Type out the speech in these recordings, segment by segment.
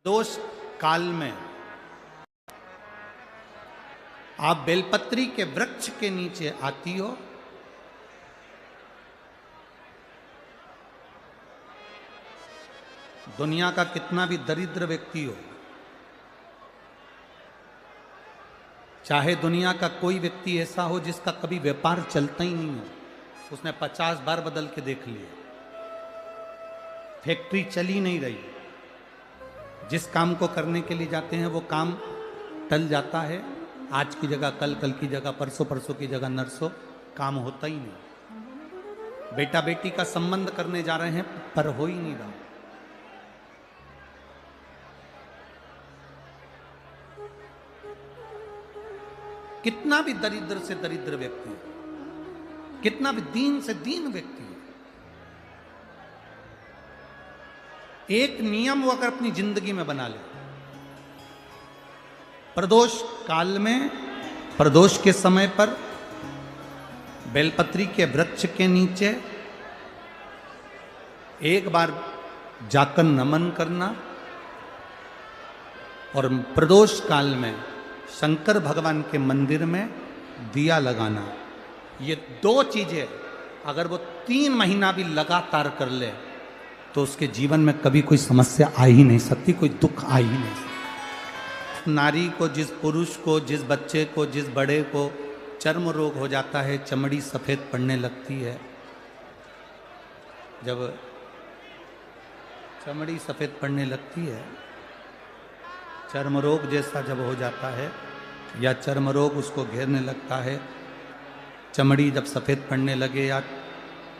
दोष काल में आप बेलपत्री के वृक्ष के नीचे आती हो, दुनिया का कितना भी दरिद्र व्यक्ति हो, चाहे दुनिया का कोई व्यक्ति ऐसा हो जिसका कभी व्यापार चलता ही नहीं हो, उसने 50 बार बदल के देख लिए, फैक्ट्री चली नहीं रही, जिस काम को करने के लिए जाते हैं वो काम टल जाता है, आज की जगह कल, कल की जगह परसों, परसों की जगह नरसों, काम होता ही नहीं। बेटा बेटी का संबंध करने जा रहे हैं पर हो ही नहीं रहा। कितना भी दरिद्र से दरिद्र व्यक्ति है, कितना भी दीन से दीन व्यक्ति है, एक नियम वो अगर अपनी जिंदगी में बना ले, प्रदोष काल में, प्रदोष के समय पर बेलपत्री के वृक्ष के नीचे एक बार जाकर नमन करना और प्रदोष काल में शंकर भगवान के मंदिर में दिया लगाना, ये दो चीजें अगर वो 3 महीना भी लगातार कर ले तो उसके जीवन में कभी कोई समस्या आ ही नहीं सकती, कोई दुख आ ही नहीं सकता। नारी को, जिस पुरुष को, जिस बच्चे को, जिस बड़े को चर्म रोग हो जाता है, चमड़ी सफेद पड़ने लगती है, जब चमड़ी सफेद पड़ने लगती है, चर्म रोग जैसा जब हो जाता है या चर्म रोग उसको घेरने लगता है, चमड़ी जब सफेद पड़ने लगे या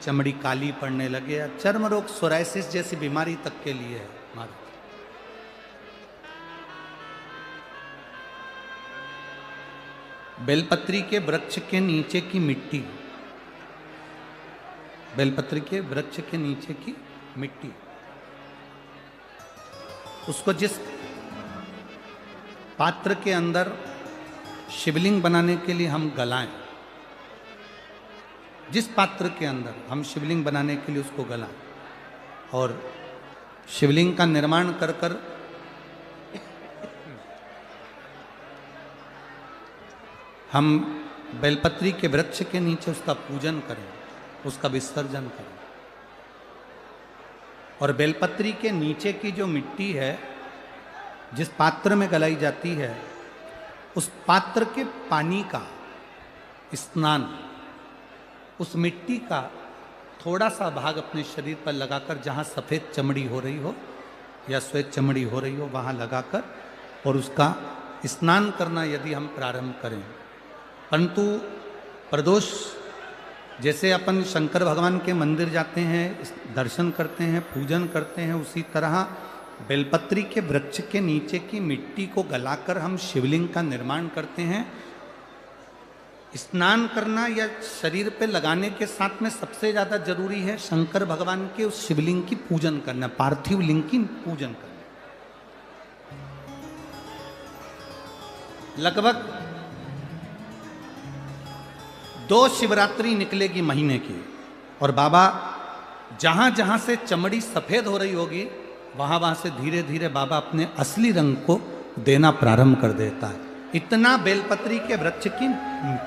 चमड़ी काली पड़ने लगे या चर्म रोग सोराइसिस जैसी बीमारी तक के लिए है हमारा। बेलपत्री के वृक्ष के नीचे की मिट्टी, बेलपत्री के वृक्ष के नीचे की मिट्टी, उसको जिस पात्र के अंदर शिवलिंग बनाने के लिए हम गलाएं, जिस पात्र के अंदर हम शिवलिंग बनाने के लिए उसको गलाएं और शिवलिंग का निर्माण कर कर हम बेलपत्री के वृक्ष के नीचे उसका पूजन करें, उसका विसर्जन करें। और बेलपत्री के नीचे की जो मिट्टी है जिस पात्र में गलाई जाती है, उस पात्र के पानी का स्नान, उस मिट्टी का थोड़ा सा भाग अपने शरीर पर लगाकर, जहाँ सफ़ेद चमड़ी हो रही हो या श्वेत चमड़ी हो रही हो वहाँ लगाकर और उसका स्नान करना यदि हम प्रारंभ करें। परंतु प्रदोष जैसे अपन शंकर भगवान के मंदिर जाते हैं, दर्शन करते हैं, पूजन करते हैं, उसी तरह बेलपत्री के वृक्ष के नीचे की मिट्टी को गलाकर हम शिवलिंग का निर्माण करते हैं। स्नान करना या शरीर पे लगाने के साथ में सबसे ज़्यादा जरूरी है शंकर भगवान के उस शिवलिंग की पूजन करना, पार्थिव लिंग की पूजन करना। लगभग 2 शिवरात्रि निकलेगी महीने की और बाबा जहाँ जहाँ से चमड़ी सफ़ेद हो रही होगी वहाँ वहाँ से धीरे धीरे बाबा अपने असली रंग को देना प्रारंभ कर देता है। इतना बेलपत्री के वृक्ष की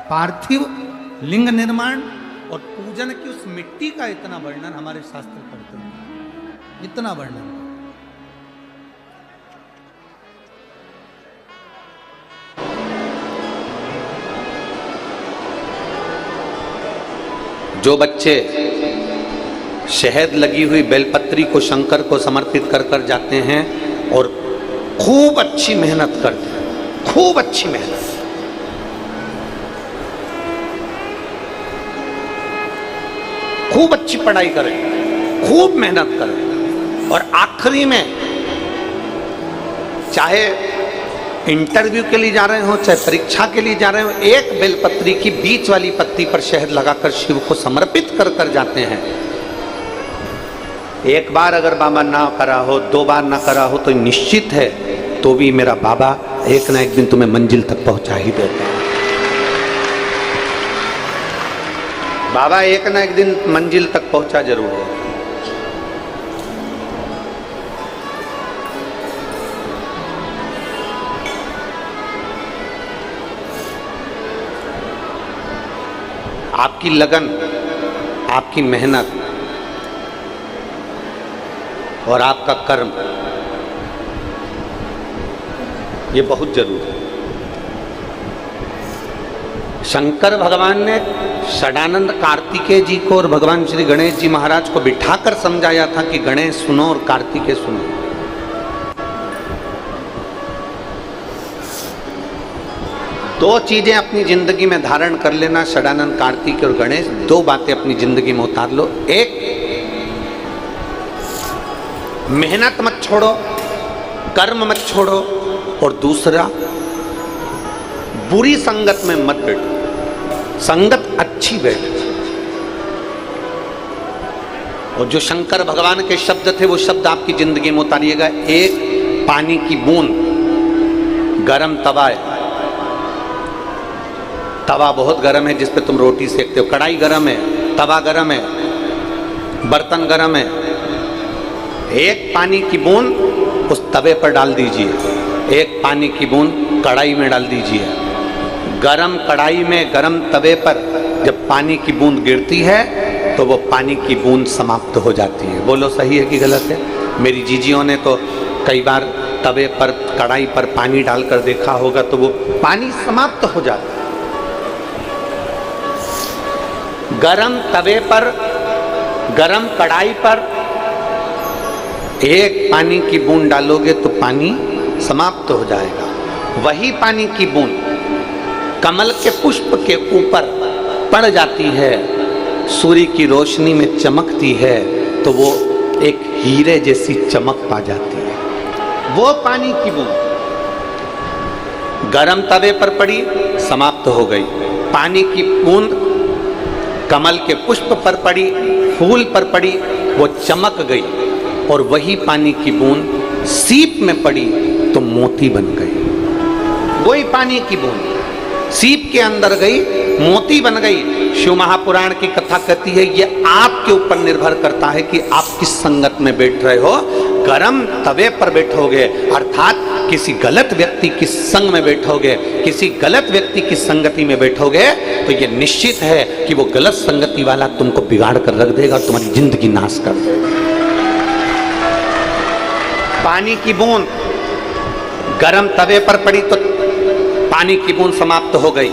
पार्थिव लिंग निर्माण और पूजन की उस मिट्टी का इतना वर्णन हमारे शास्त्र करते हैं, इतना वर्णन। जो बच्चे शहद लगी हुई बेलपत्री को शंकर को समर्पित कर कर जाते हैं और खूब अच्छी मेहनत करते हैं, खूब अच्छी मेहनत, खूब अच्छी पढ़ाई करें, खूब मेहनत करें और आखिरी में चाहे इंटरव्यू के लिए जा रहे हो, चाहे परीक्षा के लिए जा रहे हो, एक बेलपत्री की बीच वाली पत्ती पर शहद लगाकर शिव को समर्पित कर कर जाते हैं। एक बार अगर बाबा ना करा हो, 2 बार ना करा हो तो निश्चित है तो भी मेरा बाबा एक ना एक दिन तुम्हें मंजिल तक पहुंचा ही देता है। बाबा एक ना एक दिन मंजिल तक पहुंचा जरूर है। आपकी लगन, आपकी मेहनत और आपका कर्म, ये बहुत जरूरी है। शंकर भगवान ने षडानंद कार्तिकेय जी को और भगवान श्री गणेश जी महाराज को बिठाकर समझाया था कि गणेश सुनो और कार्तिकेय सुनो। दो चीजें अपनी जिंदगी में धारण कर लेना, षडानंद कार्तिकेय और गणेश, दो बातें अपनी जिंदगी में उतार लो। एक, मेहनत मत छोड़ो, कर्म मत छोड़ो, और दूसरा, बुरी संगत में मत बैठो, संगत अच्छी बैठो। और जो शंकर भगवान के शब्द थे वो शब्द आपकी जिंदगी में उतारिएगा। एक, पानी की बूंद, गरम तवा है, तवा बहुत गरम है जिस पे तुम रोटी सेकते हो, कढ़ाई गरम है, तवा गरम है, बर्तन गरम है। एक पानी की बूंद उस तवे पर डाल दीजिए, एक पानी की बूंद कढ़ाई में डाल दीजिए। गरम कढ़ाई में, गरम तवे पर जब पानी की बूंद गिरती है तो वो पानी की बूंद समाप्त हो जाती है। बोलो सही है कि गलत है? मेरी जीजियों ने तो कई बार तवे पर, कढ़ाई पर पानी डालकर देखा होगा तो वो पानी समाप्त हो जाता है। गरम तवे पर, गरम कढ़ाई पर एक पानी की बूंद डालोगे तो पानी समाप्त हो जाएगा। वही पानी की बूंद कमल के पुष्प के ऊपर पड़ जाती है, सूर्य की रोशनी में चमकती है तो वो एक हीरे जैसी चमक पा जाती है। वो पानी की बूंद गरम तवे पर पड़ी, समाप्त हो गई। पानी की बूंद कमल के पुष्प पर पड़ी, फूल पर पड़ी, वो चमक गई। और वही पानी की बूंद सीप में पड़ी तो मोती बन गई। वही पानी की बूंद सीप के अंदर गई, मोती बन गई। शिव महापुराण की कथा कहती है ये आपके ऊपर निर्भर करता है कि आप किस संगत में बैठ रहे हो। गरम तवे पर बैठोगे अर्थात किसी गलत व्यक्ति की संग में बैठोगे, किसी गलत व्यक्ति की संगति में बैठोगे तो ये निश्चित है कि वो गलत संगति वाला तुमको बिगाड़ कर रख देगा, तुम्हारी जिंदगी नाश कर देगा। पानी की बूंद गरम तवे पर पड़ी तो पानी की बूंद समाप्त हो गई।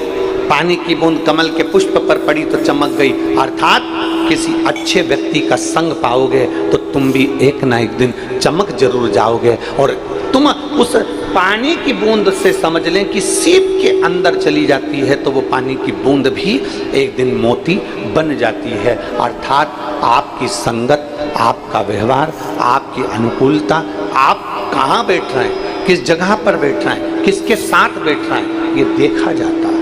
पानी की बूंद कमल के पुष्प पर पड़ी तो चमक गई। अर्थात किसी अच्छे व्यक्ति का संग पाओगे तो तुम भी एक ना एक दिन चमक जरूर जाओगे। और तुम उस पानी की बूंद से समझ लें कि सीप के अंदर चली जाती है तो वो पानी की बूंद भी एक दिन मोती बन जाती है। अर्थात आपकी संगत, आपका व्यवहार, आपकी अनुकूलता, आप कहाँ बैठ रहे हैं, किस जगह पर बैठ रहे हैं, किसके साथ बैठ रहे हैं, ये देखा जाता है।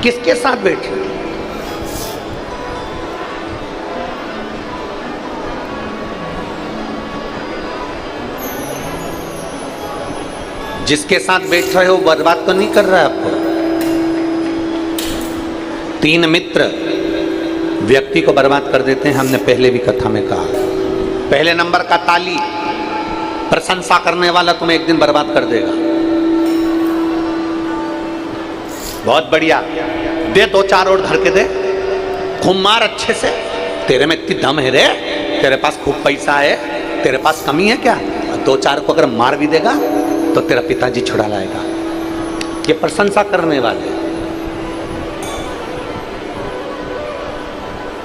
किसके साथ बैठे, जिसके साथ बैठ रहे हो बर्बाद तो नहीं कर रहा है आपको। 3 मित्र व्यक्ति को बर्बाद कर देते हैं, हमने पहले भी कथा में कहा। पहले नंबर का ताली, प्रशंसा करने वाला तुम्हें एक दिन बर्बाद कर देगा। बहुत बढ़िया, दे 2-4 और धर के दे, खूब मार अच्छे से। तेरे में इतनी दम है रे, तेरे पास खूब पैसा है, तेरे पास कमी है क्या? 2-4 को अगर मार भी देगा तो तेरा पिताजी छुड़ा लाएगा। ये प्रशंसा करने वाले,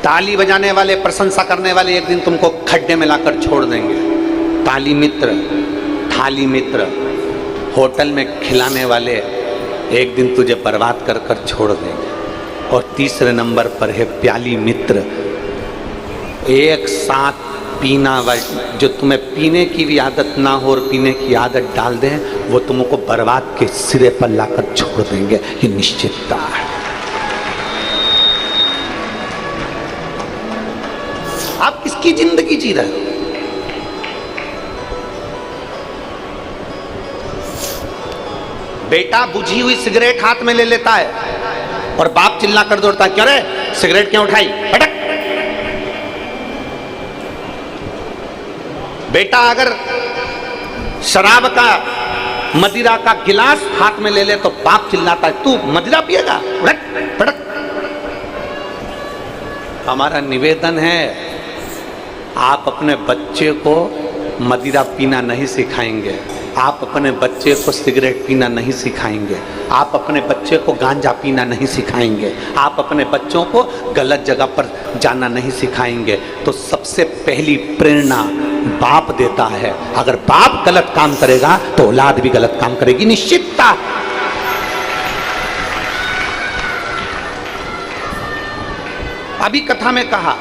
ताली बजाने वाले, प्रशंसा करने वाले एक दिन तुमको खड्डे में लाकर छोड़ देंगे। ताली मित्र, थाली मित्र, होटल में खिलाने वाले एक दिन तुझे बर्बाद कर कर छोड़ देंगे। और तीसरे नंबर पर है प्याली मित्र, एक साथ पीना, जो तुम्हें पीने की भी आदत ना हो और पीने की आदत डाल दें, वो तुमको बर्बाद के सिरे पर लाकर छोड़ देंगे। ये निश्चितता है। आप किसकी जिंदगी जी रहे हो? बेटा बुझी हुई सिगरेट हाथ में ले लेता है और बाप चिल्ला कर दौड़ता है, क्यों रे सिगरेट क्यों उठाई, हटक। बेटा अगर शराब का मदिरा का गिलास हाथ में ले ले तो बाप चिल्लाता है, तू मदिरा पिएगा, उड़क पड़क। हमारा निवेदन है, आप अपने बच्चे को मदिरा पीना नहीं सिखाएंगे, आप अपने बच्चे को सिगरेट पीना नहीं सिखाएंगे, आप अपने बच्चे को गांजा पीना नहीं सिखाएंगे, आप अपने बच्चों को गलत जगह पर जाना नहीं सिखाएंगे। तो सबसे पहली प्रेरणा बाप देता है। अगर बाप गलत काम करेगा तो औलाद भी गलत काम करेगी, निश्चितता। अभी कथा में कहा,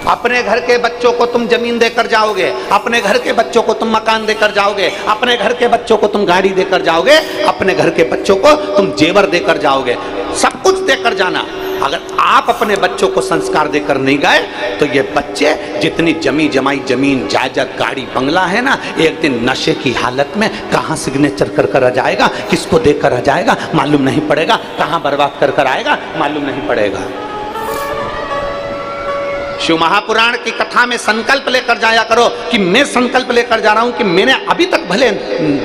अपने घर के बच्चों को तुम जमीन देकर जाओगे, अपने घर के बच्चों को तुम मकान देकर जाओगे, अपने घर के बच्चों को तुम गाड़ी देकर जाओगे, अपने घर के बच्चों को तुम जेवर देकर जाओगे, सब कुछ देकर जाना। अगर आप अपने बच्चों को संस्कार देकर नहीं गए तो ये बच्चे जितनी जमी जमाई जमीन जायदाद गाड़ी बंगला है ना, एक दिन नशे की हालत में कहाँ सिग्नेचर कर कर आ जाएगा, किसको देकर आ जाएगा मालूम नहीं पड़ेगा, कहाँ बर्बाद कर कर आएगा मालूम नहीं पड़ेगा। शिव महापुराण की कथा में संकल्प लेकर जाया करो कि मैं संकल्प लेकर जा रहा हूं कि मैंने अभी तक भले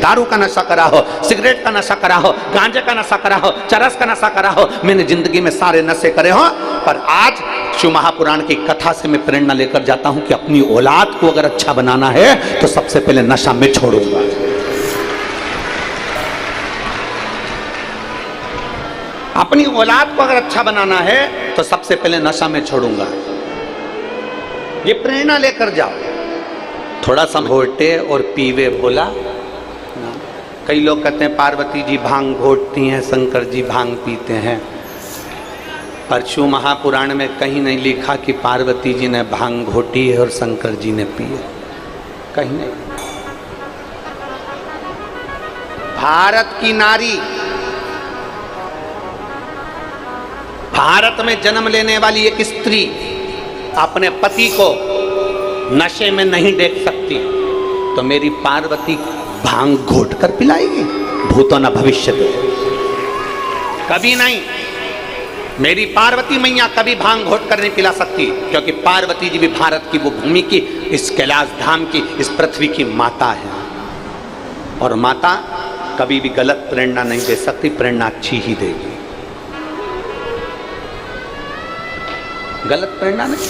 दारू का नशा करा हो, सिगरेट का नशा करा हो, गांजे का नशा करा हो, चरस का नशा करा हो, मैंने जिंदगी में सारे नशे करे हो, पर आज शिव महापुराण की कथा से मैं प्रेरणा लेकर जाता हूं कि अपनी औलाद को अगर अच्छा बनाना है तो सबसे पहले नशा मैं छोड़ूंगा। अपनी औलाद को अगर अच्छा बनाना है तो सबसे पहले नशा में छोड़ूंगा। ये प्रेरणा लेकर जाओ। थोड़ा सा घोटे और पीवे बोला ना। कई लोग कहते हैं पार्वती जी भांग घोटती हैं, शंकर जी भांग पीते हैं, पर शिव महापुराण में कहीं नहीं लिखा कि पार्वती जी ने भांग घोटी है और शंकर जी ने पी है, कहीं नहीं। भारत की नारी, भारत में जन्म लेने वाली एक स्त्री अपने पति को नशे में नहीं देख सकती, तो मेरी पार्वती भांग घोट कर पिलाएगी? भूतो न भविष्यति, कभी नहीं। मेरी पार्वती मैया कभी भांग घोट कर नहीं पिला सकती, क्योंकि पार्वती जी भी भारत की वो भूमि की, इस कैलाश धाम की, इस पृथ्वी की माता है। और माता कभी भी गलत प्रेरणा नहीं दे सकती, प्रेरणा अच्छी ही देगी, गलत प्रेरणा नहीं,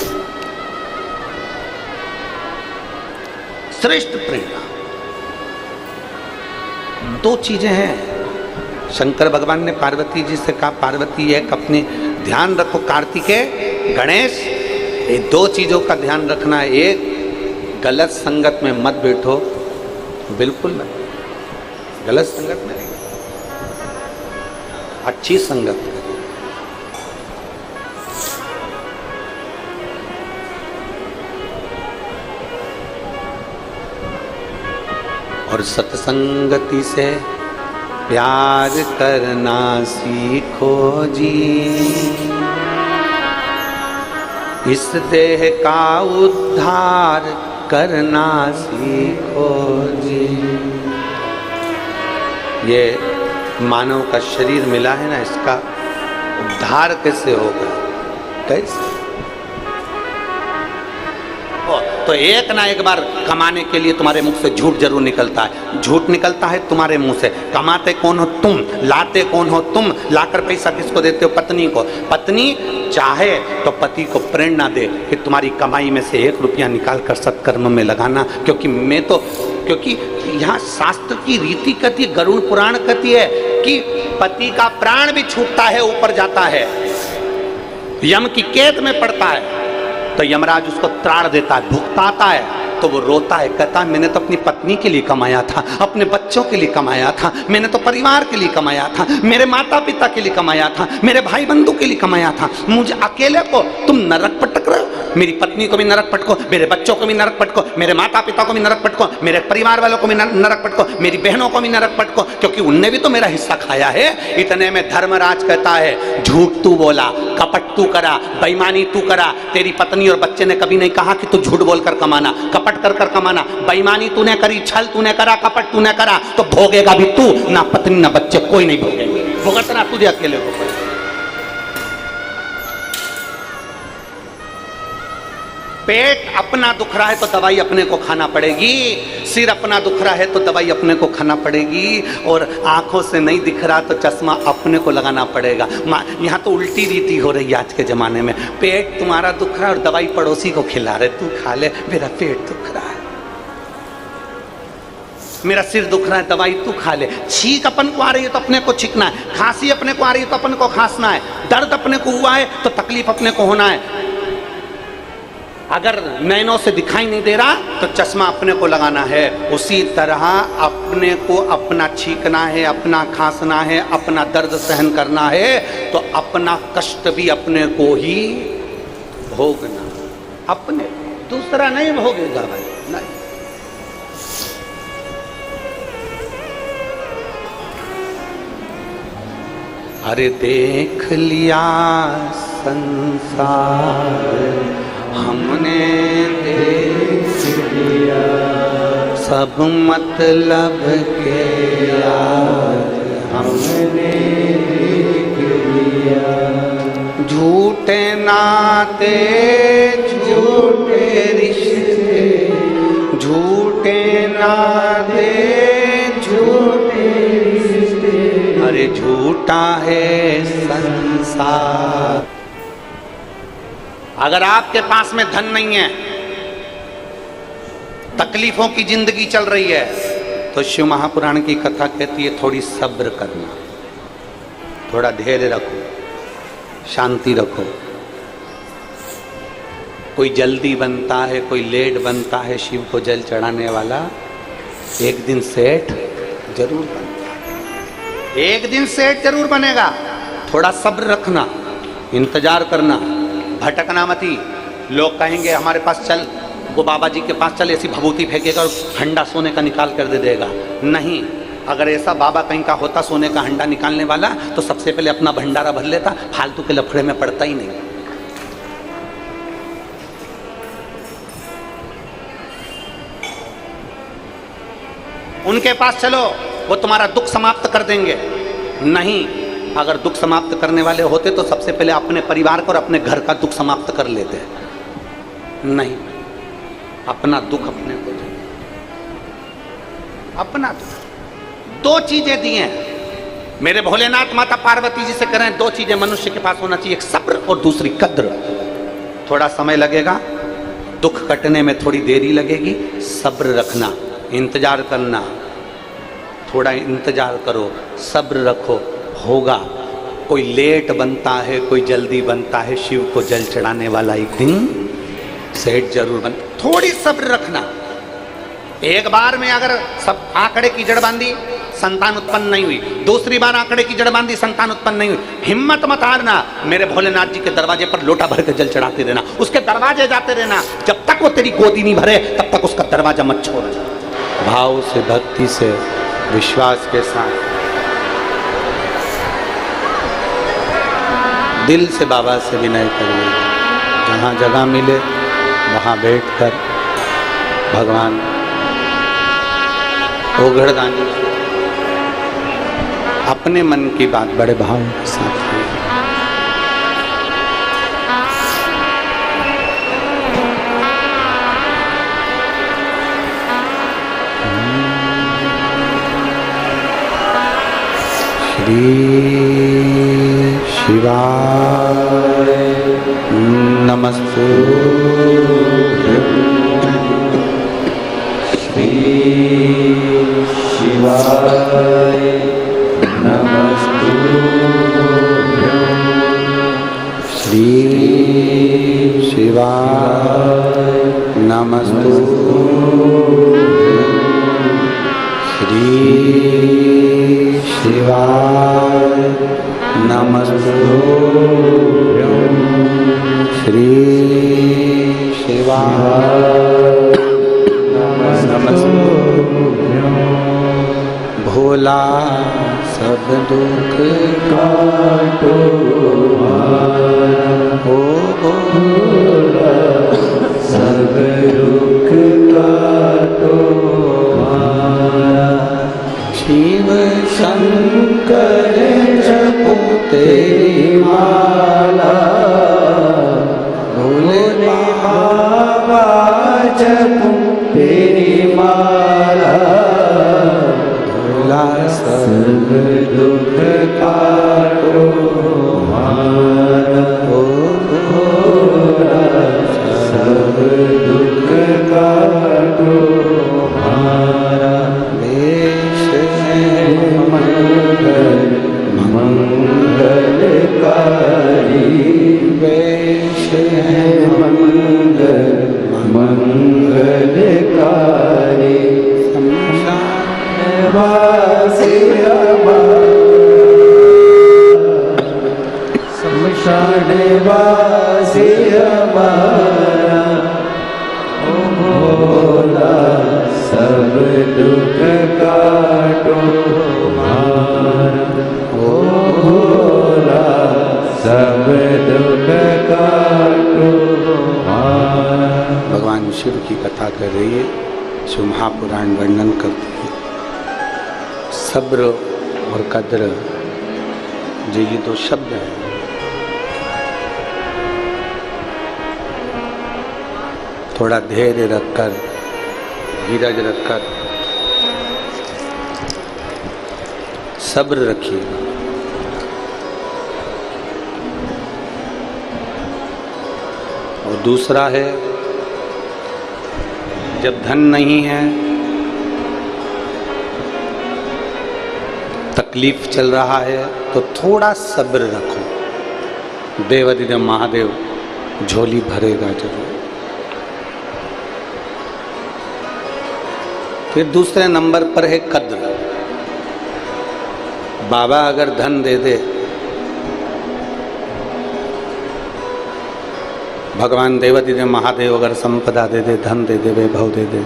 श्रेष्ठ प्रेरणा। दो चीजें हैं। शंकर भगवान ने पार्वती जी से कहा, पार्वती एक अपने ध्यान रखो, कार्तिकेय गणेश, ये दो चीजों का ध्यान रखना है। एक, गलत संगत में मत बैठो, बिल्कुल नहीं, गलत संगत में नहीं, अच्छी संगत में। और सत्संगति से प्यार करना सीखो जी, इस देह का उद्धार करना सीखो जी। ये मानव का शरीर मिला है ना, इसका उद्धार कैसे होगा, कैसे? तो एक ना एक बार कमाने के लिए तुम्हारे मुख से झूठ जरूर निकलता है, झूठ निकलता है तुम्हारे मुंह से। कमाते कौन हो तुम, लाते कौन हो तुम, लाकर पैसा किसको देते हो? पत्नी को। पत्नी चाहे तो पति को प्रेरणा दे कि तुम्हारी कमाई में से 1 रुपया निकाल कर सत्कर्म में लगाना, क्योंकि यहाँ शास्त्र की रीति कहती है, गरुड़ पुराण कहती है कि पति का प्राण भी छूटता है, ऊपर जाता है, यम की कैद में पड़ता है, तो यमराज उसको त्राण देता है, भुगताता है, तो वो रोता है, कहता है मैंने तो अपनी पत्नी के लिए कमाया था, अपने बच्चों के लिए कमाया था, मैंने तो परिवार के लिए कमाया था, मेरे माता पिता के लिए कमाया था, मेरे भाई बंधु के लिए कमाया था, मुझे अकेले को तुम नरक पटक रहे हो। मेरी पत्नी को भी नरक पटको, मेरे बच्चों को भी नरक पटको, मेरे माता पिता को भी नरक पटको, मेरे परिवार वालों को भी नरक पटको, मेरी बहनों को भी नरक पटको, क्योंकि उनने भी तो मेरा हिस्सा खाया है। इतने में धर्मराज कहता है, झूठ तू बोला, कपट तू करा, बेईमानी तू करा, तेरी पत्नी और बच्चे ने कभी नहीं कहा कि तू झूठ बोलकर कमाना, कपट कर कर कमाना, बेईमानी तूने करी, छल तूने करा, कपट तूने करा, तो भोगेगा भी तू, ना पत्नी ना बच्चे, कोई नहीं भोगेंगे, भुगतना तुझे अकेले को। पेट अपना दुख रहा है तो दवाई अपने को खाना पड़ेगी, सिर अपना दुख रहा है तो दवाई अपने को खाना पड़ेगी, और आंखों से नहीं दिख रहा तो चश्मा अपने को लगाना पड़ेगा। यहाँ तो उल्टी रीति हो रही है आज के ज़माने में। पेट तुम्हारा दुख रहा है और दवाई पड़ोसी को खिला रहे, तू खा ले, मेरा पेट दुख रहा है, मेरा सिर दुख रहा है, दवाई तू खा ले। छींक अपन को आ रही है तो अपने को छींकना है, खांसी अपने को आ रही है तो अपन को खांसना है, दर्द अपने को हुआ है तो तकलीफ अपने को होना है। अगर नैनों से दिखाई नहीं दे रहा तो चश्मा अपने को लगाना है। उसी तरह अपने को अपना छींकना है, अपना खांसना है, अपना दर्द सहन करना है, तो अपना कष्ट भी अपने को ही भोगना, अपने, दूसरा नहीं भोगेगा भाई, नहीं। अरे देख लिया संसार हमने, देख लिया सब मतलब के यार हमने देख लिया। झूठे नाते झूठे रिश्ते, झूठे नाते झूठे रिश्ते, अरे झूठा है संसार। अगर आपके पास में धन नहीं है, तकलीफों की जिंदगी चल रही है, तो शिव महापुराण की कथा कहती है थोड़ी सब्र करना, थोड़ा धैर्य रखो, शांति रखो। कोई जल्दी बनता है, कोई लेट बनता है शिव को जल चढ़ाने वाला, एक दिन सेठ जरूर बनता है, एक दिन सेठ जरूर बनेगा। थोड़ा सब्र रखना, इंतजार करना, भटकना मती। लोग कहेंगे हमारे पास चल, वो बाबा जी के पास चल, ऐसी भभूति फेंकेगा और हंडा सोने का निकाल कर दे देगा। नहीं, अगर ऐसा बाबा कहीं का होता सोने का हंडा निकालने वाला तो सबसे पहले अपना भंडारा भर लेता, फालतू के लफड़े में पड़ता ही नहीं। उनके पास चलो, वो तुम्हारा दुख समाप्त कर देंगे। नहीं, अगर दुख समाप्त करने वाले होते तो सबसे पहले अपने परिवार को और अपने घर का दुख समाप्त कर लेते। नहीं, अपना दुख अपने को दो, अपना दुख। दो चीजें दी हैं मेरे भोलेनाथ माता पार्वती जी से करें, दो चीजें मनुष्य के पास होना चाहिए, एक सब्र और दूसरी कद्र। थोड़ा समय लगेगा, दुख कटने में थोड़ी देरी लगेगी, सब्र रखना, इंतजार करना, थोड़ा इंतजार करो, सब्र रखो, होगा। कोई लेट बनता है, कोई जल्दी बनता है, शिव को जल चढ़ाने वाला एक दिन सेठ जरूर बन। थोड़ी सब्र रखना। एक बार में अगर सब आंकड़े की जड़ बांधी, संतान उत्पन्न नहीं हुई, दूसरी बार आंकड़े की जड़ बांधी, संतान उत्पन्न नहीं हुई, हिम्मत मत हारना। मेरे भोलेनाथ जी के दरवाजे पर लोटा भर के जल चढ़ाते रहना, उसके दरवाजे जाते रहना, जब तक वो तेरी गोदी नहीं भरे तब तक उसका दरवाजा मत छोड़। भाव से, भक्ति से, विश्वास के साथ, दिल से बाबा से विनय करिए। जहाँ जगह मिले वहाँ बैठकर भगवान ओघड़दानी अपने मन की बात बड़े भाव के साथ श्री शिवाय नमस्तुभ्यं। श्री शिवाय नमस्तुभ्यं। श्री शिवाय नमस्तुभ्यं। श्री शिवाय नमस्तुभ्यं। श्री शिवाय नमस्तुभ्यं। भोला सब दुख काटो हो, भोला सब दुख काटो। शिव शंकर जपो तेरी माला, भोले बाबा जपूं तेरी माला, भोला सब दुख काटो हमारा, भोला सब दुख काटो हमारा। वेश है मंगल मंगलकारी, वेश है मंगल मंगलकारी, शमशानवासी हमारा, शमशानवासी हमारा, ओ भोला सब दुख काटो हमारा, ओ भोला सब दुख काटो हमारा। भगवान शिव की कथा कर रही है, शिव महापुराण वर्णन करती है। सब्र और कद्र जो ये दो शब्द हैं, थोड़ा धैर्य रखकर, धीरज रखकर, सब्र रखिएगा। और दूसरा है, जब धन नहीं है, तकलीफ चल रहा है, तो थोड़ा सब्र रखो। देवाधिदेव महादेव झोली भरेगा जरूर। फिर दूसरे नंबर पर है कद्र। बाबा अगर धन दे दे, भगवान देवाधिदेव महादेव अगर संपदा दे दे, धन दे दे, वैभव दे दे,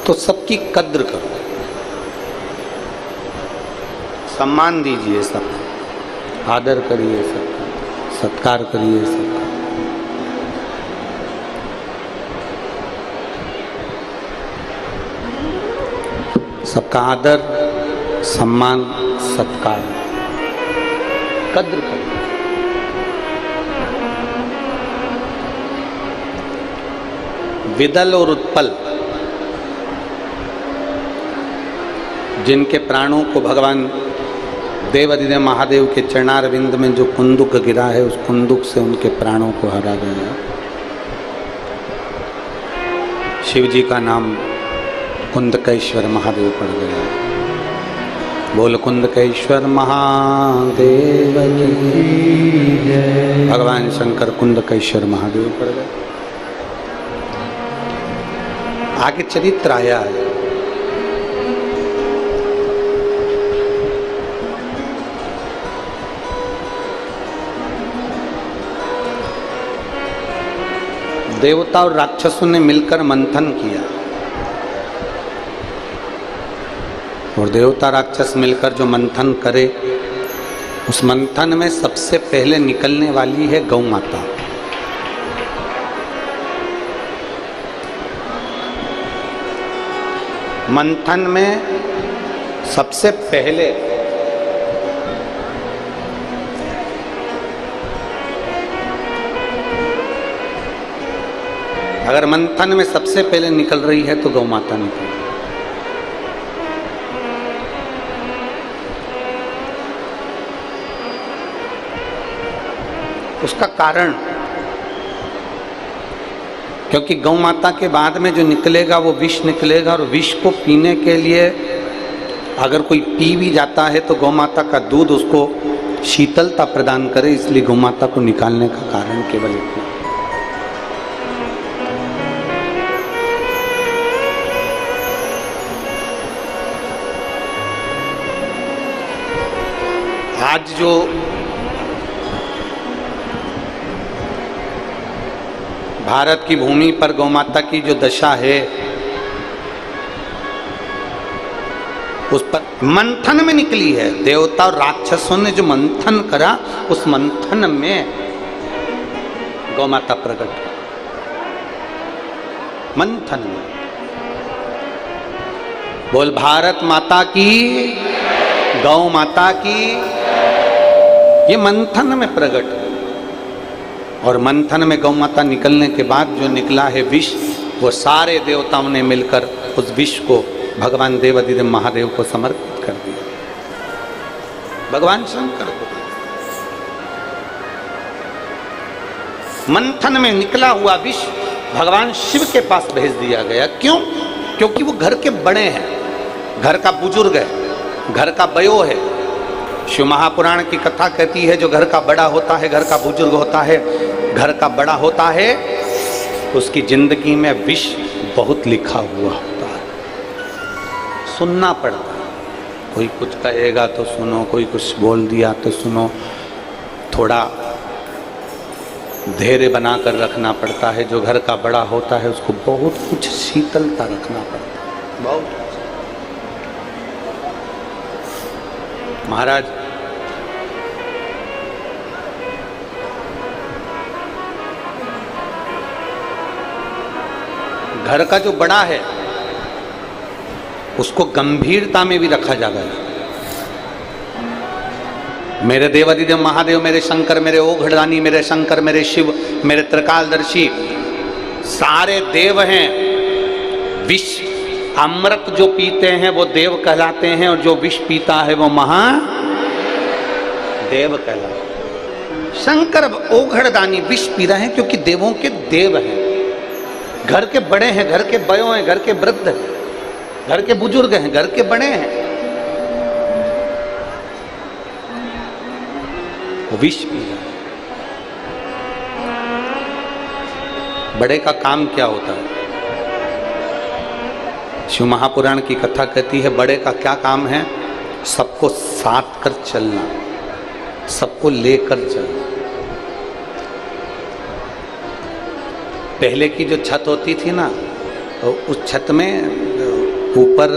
तो सबकी कद्र करो, सम्मान दीजिए, सबका आदर करिए, सबका सत्कार करिए, सबका। सबका आदर, सम्मान, सत्कार, कद्र करो। विदल और उत्पल, जिनके प्राणों को भगवान देवाधिदेव महादेव के चरणारविंद में जो कुंदुक गिरा है, उस कुंदुक से उनके प्राणों को हरा गया। शिव जी का नाम कुंदकेश्वर महादेव पड़ गया। बोल कुंदकेश्वर महादेव की जय। भगवान शंकर कुंदकेश्वर महादेव पड़ गए। आगे चरित्र आया है। देवता और राक्षसों ने मिलकर मंथन किया, और देवता राक्षस मिलकर जो मंथन करे, उस मंथन में सबसे पहले निकलने वाली है गौ माता। मंथन में सबसे पहले अगर मंथन में सबसे पहले निकल रही है तो गौ माता निकल रही है। उसका कारण, क्योंकि गौ माता के बाद में जो निकलेगा वो विष निकलेगा, और विष को पीने के लिए अगर कोई पी भी जाता है तो गौ माता का दूध उसको शीतलता प्रदान करे, इसलिए गौ माता को निकालने का कारण केवल इतना। आज जो भारत की भूमि पर गौ माता की जो दशा है, उस पर मंथन में निकली है। देवता और राक्षसों ने जो मंथन करा, उस मंथन में गौ माता प्रकट, मंथन में। बोल भारत माता की, गौ माता की। ये मंथन में प्रकट है। और मंथन में गौ माता निकलने के बाद जो निकला है विष, वो सारे देवताओं ने मिलकर उस विष को भगवान देवादिदेव महादेव को समर्पित कर दिया, भगवान शंकर को। मंथन में निकला हुआ विष भगवान शिव के पास भेज दिया गया। क्यों? क्योंकि वो घर के बड़े हैं, घर का बुजुर्ग है, घर का बयो है। शिव महापुराण की कथा कहती है जो घर का बड़ा होता है, घर का बुजुर्ग होता है, घर का बड़ा होता है, उसकी जिंदगी में विष बहुत लिखा हुआ होता है, सुनना पड़ता है। कोई कुछ कहेगा तो सुनो, कोई कुछ बोल दिया तो सुनो, थोड़ा धैर्य बनाकर रखना पड़ता है। जो घर का बड़ा होता है उसको बहुत कुछ शीतलता रखना पड़ता है, बहुत। महाराज घर का जो बड़ा है उसको गंभीरता में भी रखा जाता है। मेरे देवादिदेव महादेव, मेरे शंकर, मेरे ओघड़दानी, मेरे शंकर, मेरे शिव, मेरे त्रिकालदर्शी सारे देव हैं। विष अमृत जो पीते हैं वो देव कहलाते हैं, और जो विष पीता है वो महादेव कहलाते हैं। शंकर ओघड़दानी विष पी रहे हैं क्योंकि देवों के देव हैं, घर के बड़े हैं, घर के बयो हैं, घर के वृद्ध हैं, घर के बुजुर्ग हैं, घर के बड़े हैं, वो विष पी रहे हैं। बड़े का काम क्या होता है? शिव महापुराण की कथा कहती है बड़े का क्या काम है? सबको साथ कर चलना, सबको लेकर चलना। पहले की जो छत होती थी ना, तो उस छत में ऊपर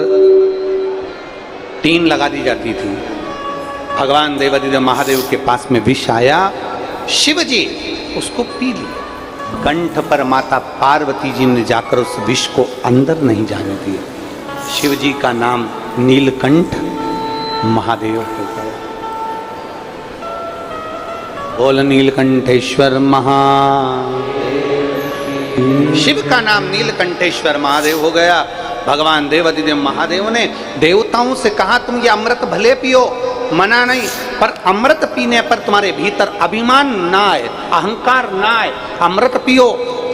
टीन लगा दी जाती थी। भगवान देवादिदेव महादेव के पास में विष आया, शिव जी उसको पी लिया। कंठ पर माता पार्वती जी ने जाकर उस विष को अंदर नहीं जाने दिया। शिव जी का नाम नीलकंठ महादेव हो गया। बोल नीलकंठेश्वर महादेव। शिव का नाम नीलकंठेश्वर महादेव हो गया। भगवान देवादिदेव महादेव ने देवताओं से कहा तुम ये अमृत भले पियो, मना नहीं, पर अमृत पीने पर तुम्हारे भीतर अभिमान ना आए, अहंकार ना आए, अमृत पियो,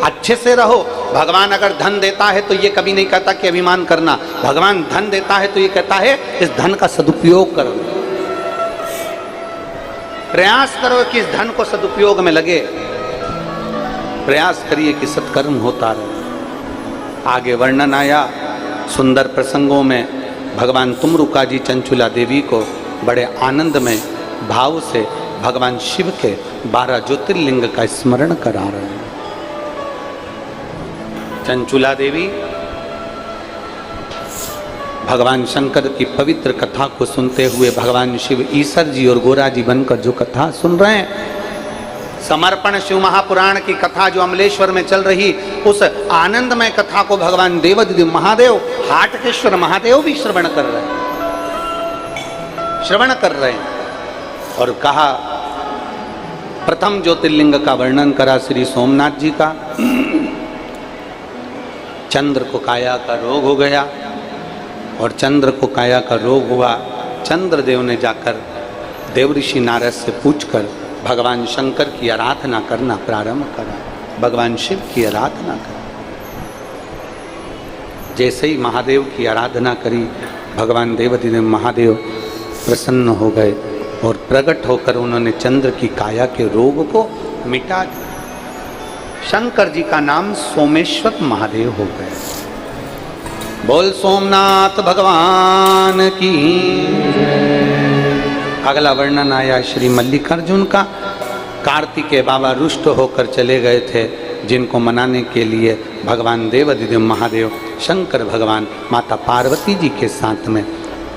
अच्छे से रहो। भगवान अगर धन देता है तो ये कभी नहीं कहता कि अभिमान करना। भगवान धन देता है तो ये कहता है इस धन का सदुपयोग करो, प्रयास करो कि इस धन को सदुपयोग में लगे, प्रयास करिए कि सत्कर्म होता रहे। आगे वर्णन आया सुंदर प्रसंगों में, भगवान तुमरुका जी चंचुला देवी को बड़े आनंदमय भाव से भगवान शिव के 12 ज्योतिर्लिंग का स्मरण करा रहे हैं। चंचुला देवी भगवान शंकर की पवित्र कथा को सुनते हुए भगवान शिव ईश्वर जी और गोरा जी बनकर जो कथा सुन रहे हैं, समर्पण शिव महापुराण की कथा जो अमलेश्वर में चल रही, उस आनंदमय कथा को भगवान देवादिदेव महादेव, हाटकेश्वर महादेव भी श्रवण कर रहे हैं, श्रवण कर रहे हैं। और कहा प्रथम ज्योतिर्लिंग का वर्णन करा श्री सोमनाथ जी का। चंद्र को काया का रोग हो गया, और चंद्र को काया का रोग हुआ। चंद्रदेव ने जाकर देवऋषि नारद से पूछकर भगवान शंकर की आराधना करना प्रारंभ करा, भगवान शिव की आराधना करा। जैसे ही महादेव की आराधना करी, भगवान देवादिदेव महादेव प्रसन्न हो गए और प्रकट होकर उन्होंने चंद्र की काया के रोग को मिटा दिया। शंकर जी का नाम सोमेश्वर महादेव हो गए। बोल सोमनाथ भगवान की। अगला वर्णन आया श्री मल्लिकार्जुन का। कार्तिकेय बाबा रुष्ट होकर चले गए थे, जिनको मनाने के लिए भगवान देवादिदेव महादेव शंकर भगवान माता पार्वती जी के साथ में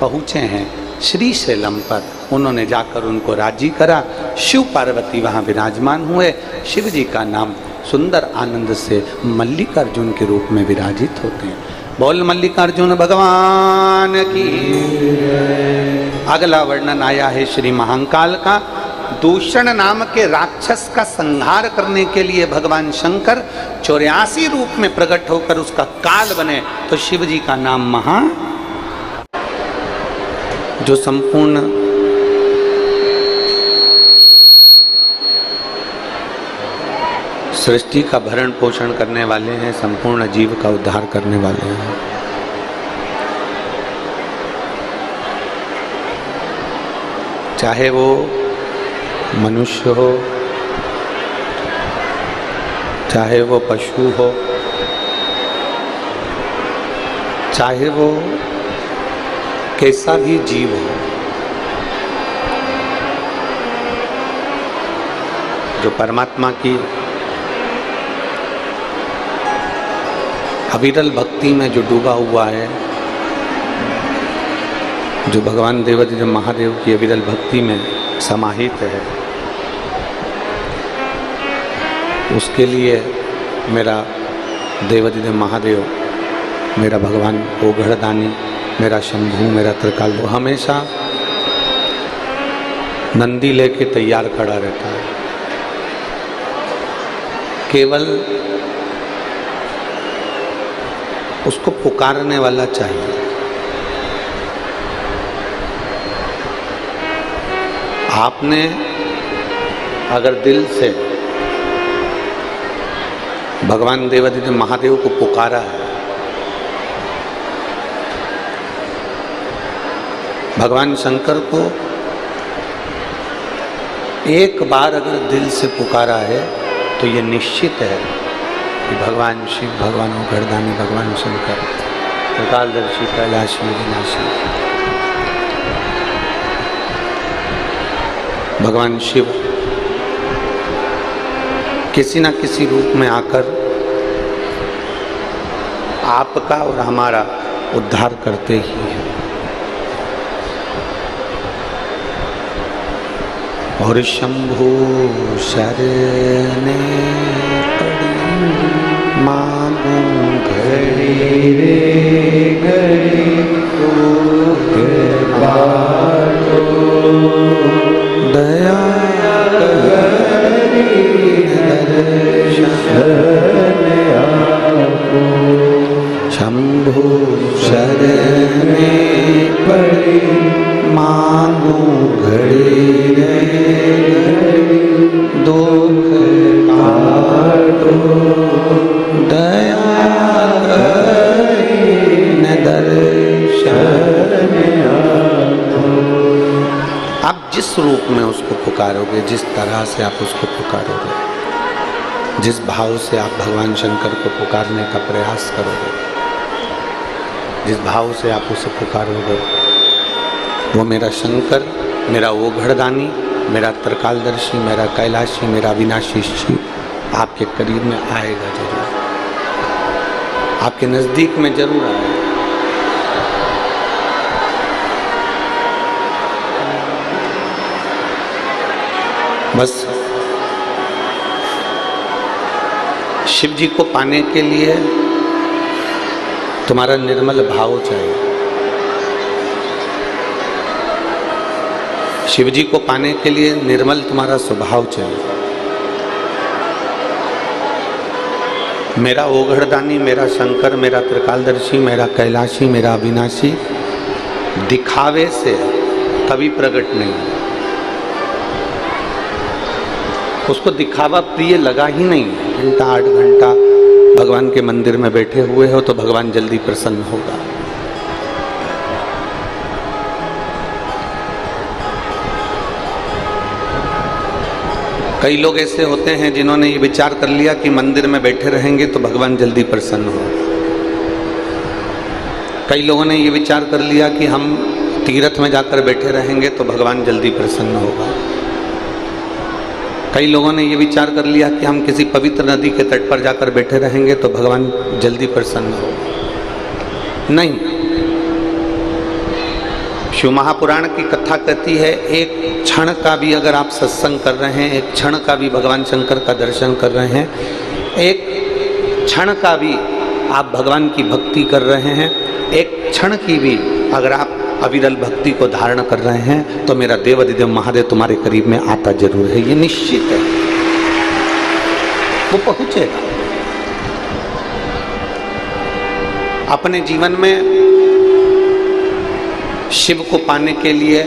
पहुँचे हैं श्री शैलम पर। उन्होंने जाकर उनको राजी करा। शिव पार्वती वहाँ विराजमान हुए। शिव जी का नाम सुंदर आनंद से मल्लिकार्जुन के रूप में विराजित होते हैं। बोल मल्लिकार्जुन भगवान की। अगला वर्णन आया है श्री महाकाल का। दूषण नाम के राक्षस का संहार करने के लिए भगवान शंकर 84 रूप में प्रकट होकर उसका काल बने, तो शिव जी का नाम महा, जो संपूर्ण सृष्टि का भरण पोषण करने वाले हैं, संपूर्ण जीव का उद्धार करने वाले हैं। चाहे वो मनुष्य हो, चाहे वो पशु हो, चाहे वो कैसा भी जीव हो, जो परमात्मा की अविरल भक्ति में जो डूबा हुआ है, जो भगवान देवाधिदेव महादेव की अविरल भक्ति में समाहित है, उसके लिए मेरा देवाधिदेव महादेव, मेरा भगवान ओघड़दानी, मेरा शंभू, मेरा त्रिकाल, वो हमेशा नंदी लेके तैयार खड़ा रहता है। केवल उसको पुकारने वाला चाहिए। आपने अगर दिल से भगवान देवाधिदेव महादेव को पुकारा है, भगवान शंकर को एक बार अगर दिल से पुकारा है, तो ये निश्चित है कि भगवान शिव, भगवान ओघड़दानी, भगवान शंकर, त्रिकालदर्शी, कैलाशी, विनाशी, भगवान शिव किसी न किसी रूप में आकर आपका और हमारा उद्धार करते ही हैं। और शंभू शरणे मांगू घड़ी रे घड़ी तो दया करी दर्शन आपको। शंभू शरणे पड़ी मांगू घड़ी रे घड़ी दुख काटो दया करीन दर्शन आपको। आप जिस रूप में उसको पुकारोगे, जिस तरह से आप उसको पुकारोगे, जिस भाव से आप भगवान शंकर को पुकारने का प्रयास करोगे, जिस भाव से आप उसे पुकारोगे, वो मेरा शंकर, मेरा ओघड़दानी, मेरा त्रिकालदर्शी, मेरा कैलाशी, मेरा विनाशी शिव आपके करीब में आएगा जरूर, आपके नजदीक में जरूर आएगा। बस शिव जी को पाने के लिए तुम्हारा निर्मल भाव चाहिए। शिव जी को पाने के लिए निर्मल तुम्हारा स्वभाव चाहिए। मेरा ओघड़दानी, मेरा शंकर, मेरा त्रिकालदर्शी, मेरा कैलाशी, मेरा अविनाशी दिखावे से कभी प्रकट नहीं, उसको दिखावा प्रिय लगा ही नहीं। घंटा 8 घंटा भगवान के मंदिर में बैठे हुए हो तो भगवान जल्दी प्रसन्न होगा। कई लोग ऐसे होते हैं जिन्होंने ये विचार कर लिया कि मंदिर में बैठे रहेंगे तो भगवान जल्दी प्रसन्न हो। कई लोगों ने ये विचार कर लिया कि हम तीर्थ में जाकर बैठे रहेंगे तो भगवान जल्दी प्रसन्न होगा। कई लोगों ने ये विचार कर लिया कि हम किसी पवित्र नदी के तट पर जाकर बैठे रहेंगे तो भगवान जल्दी प्रसन्न होगा। नहीं, शिव महापुराण की कथा कहती है, एक क्षण का भी अगर आप सत्संग कर रहे हैं, एक क्षण का भी भगवान शंकर का दर्शन कर रहे हैं, एक क्षण का भी आप भगवान की भक्ति कर रहे हैं, एक क्षण की भी अगर आप अविरल भक्ति को धारण कर रहे हैं तो मेरा देवाधिदेव महादेव तुम्हारे करीब में आता जरूर है, ये निश्चित है, वो पहुंचेगा। अपने जीवन में शिव को पाने के लिए,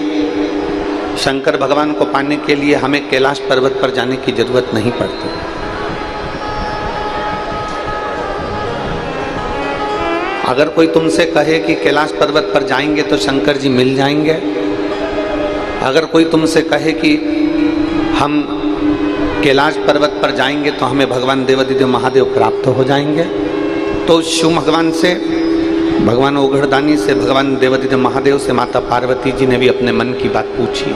शंकर भगवान को पाने के लिए हमें कैलाश पर्वत पर जाने की जरूरत नहीं पड़ती। अगर कोई तुमसे कहे कि कैलाश पर्वत पर जाएंगे तो शंकर जी मिल जाएंगे, अगर कोई तुमसे कहे कि हम कैलाश पर्वत पर जाएंगे तो हमें भगवान देवाधिदेव महादेव प्राप्त हो जाएंगे, तो शिव भगवान से, भगवान ओघड़दानी से, भगवान देवाधिदेव महादेव से माता पार्वती जी ने भी अपने मन की बात पूछी।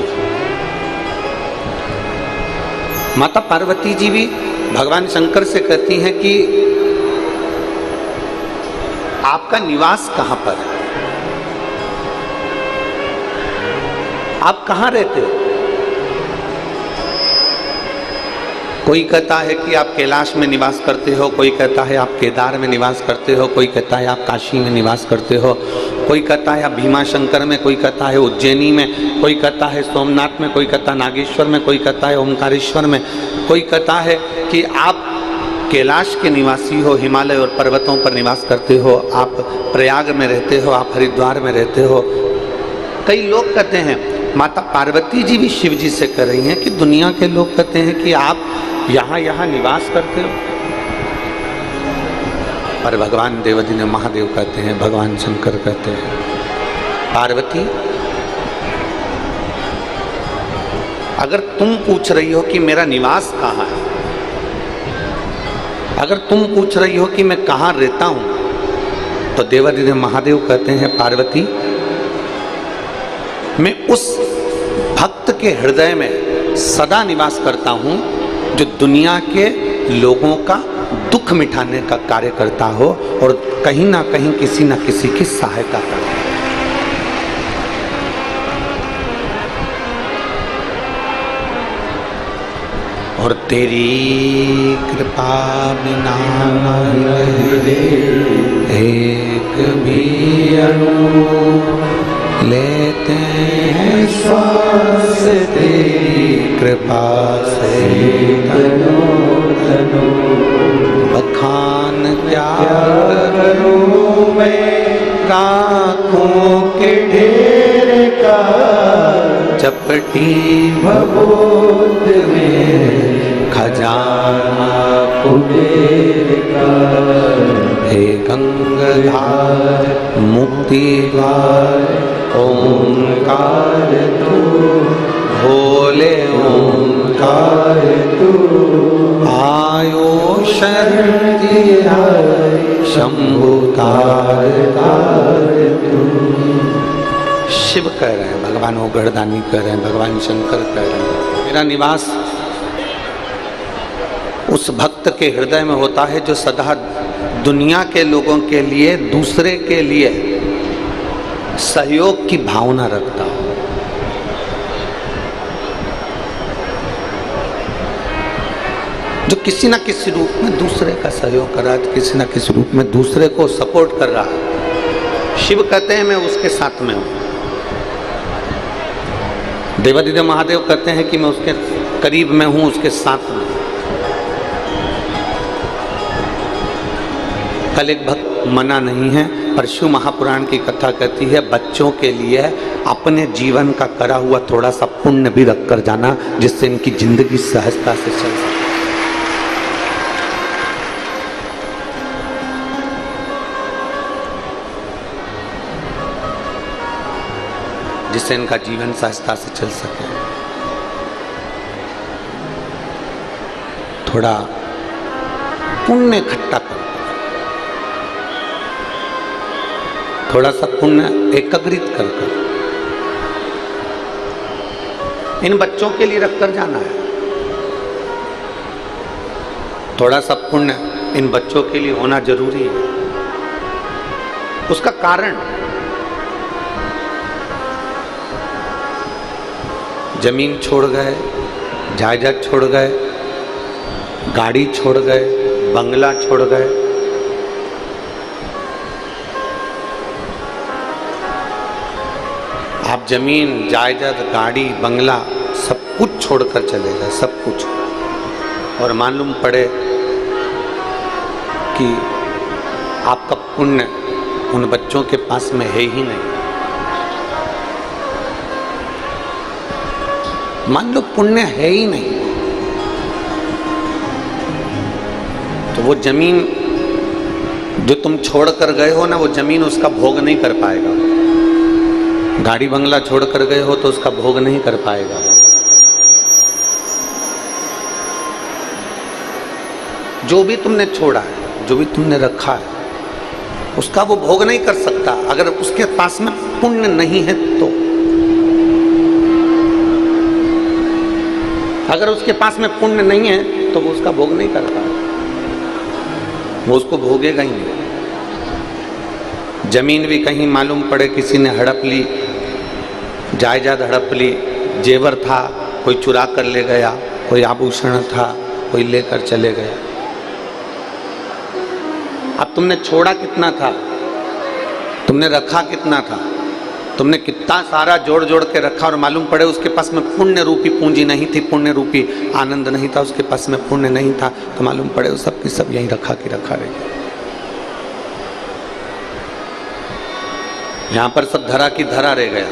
माता पार्वती जी भी भगवान शंकर से कहती हैं कि आपका निवास कहां पर है, आप कहां रहते हो? कोई कहता है कि आप कैलाश में निवास करते हो, कोई कहता है आप केदार में निवास करते हो, कोई कहता है आप काशी में निवास करते हो, कोई कहता है आप भीमाशंकर में, कोई कहता है उज्जैनी में, कोई कहता है सोमनाथ में, कोई कहता है नागेश्वर में, कोई कहता है ओमकारेश्वर में, कोई कहता है कि आप कैलाश के निवासी हो, हिमालय और पर्वतों पर निवास करते हो, आप प्रयाग में रहते हो, आप हरिद्वार में रहते हो। कई लोग कहते हैं, माता पार्वती जी भी शिव जी से कह रही हैं कि दुनिया के लोग कहते हैं कि आप यहाँ निवास करते हो, पर भगवान देवाधिदेव महादेव कहते हैं, भगवान शंकर कहते हैं, पार्वती अगर तुम पूछ रही हो कि मेरा निवास कहाँ है, अगर तुम पूछ रही हो कि मैं कहाँ रहता हूं, तो देवाधिदेव महादेव कहते हैं, पार्वती मैं उस भक्त के हृदय में सदा निवास करता हूं जो दुनिया के लोगों का दुख मिटाने का कार्य करता हो और कहीं ना कहीं किसी ना किसी की सहायता करता हो। और तेरी कृपा बिना एक भी अणु लेते हैं श्वास, तेरी कृपा से बखान क्या करूं मैं राखों के ढेर का, चपटी भभूत में खजाना कुबेर का। हे गंगाधार मुक्ति द्वार ओंकार तू, भोले ओंकार तू, आयो शरण शंभु तार तू। शिव कह रहे हैं, भगवान ओघड़दानी कह रहे हैं, भगवान शंकर कह रहे हैं, मेरा निवास उस भक्त के हृदय में होता है जो सदा दुनिया के लोगों के लिए, दूसरे के लिए सहयोग की भावना रखता हो। जो किसी न किसी रूप में दूसरे का सहयोग कर रहा है, किसी न किसी रूप में दूसरे को सपोर्ट कर रहा है। शिव कहते हैं मैं उसके साथ में हूं। देवाधिदेव महादेव कहते हैं कि मैं उसके करीब में हूं, उसके साथ में। कल एक भक्त मना नहीं है, पर शिव महापुराण की कथा कहती है बच्चों के लिए अपने जीवन का करा हुआ थोड़ा सा पुण्य भी रख कर जाना, जिससे इनकी जिंदगी सहजता से चल सके। जिससे इनका जीवन सहजता से चल सके। थोड़ा पुण्य इकट्ठा कर, थोड़ा सा पुण्य एकत्रित कर इन बच्चों के लिए रखकर जाना है। थोड़ा सा पुण्य इन बच्चों के लिए होना जरूरी है। उसका कारण जमीन छोड़ गए, जायदाद छोड़ गए, गाड़ी छोड़ गए, बंगला छोड़ गए, जमीन जायदाद गाड़ी बंगला सब कुछ छोड़कर चले गए, सब कुछ। और मालूम पड़े कि आपका पुण्य उन बच्चों के पास में है ही नहीं। मान लो पुण्य है ही नहीं, तो वो जमीन जो तुम छोड़ कर गए हो ना, वो जमीन उसका भोग नहीं कर पाएगा। गाड़ी बंगला छोड़ कर गए हो तो उसका भोग नहीं कर पाएगा। जो भी तुमने छोड़ा है, जो भी तुमने रखा है, उसका वो भोग नहीं कर सकता अगर उसके पास में पुण्य नहीं है तो। अगर उसके पास में पुण्य नहीं है तो वो उसका भोग नहीं कर पाएगा, वो उसको भोगेगा ही नहीं। जमीन भी कहीं मालूम पड़े किसी ने हड़प ली, जायदाद हड़प ली, जेवर था कोई चुरा कर ले गया, कोई आभूषण था कोई लेकर चले गया। अब तुमने छोड़ा कितना था, तुमने रखा कितना था, तुमने कितना सारा जोड़ जोड़ के रखा और मालूम पड़े उसके पास में पुण्य रूपी पूंजी नहीं थी, पुण्य रूपी आनंद नहीं था, उसके पास में पुण्य नहीं था, तो मालूम पड़े वो सब की सब यहीं रखा की रखा रहे। यहां पर सब धरा की धरा रह गया।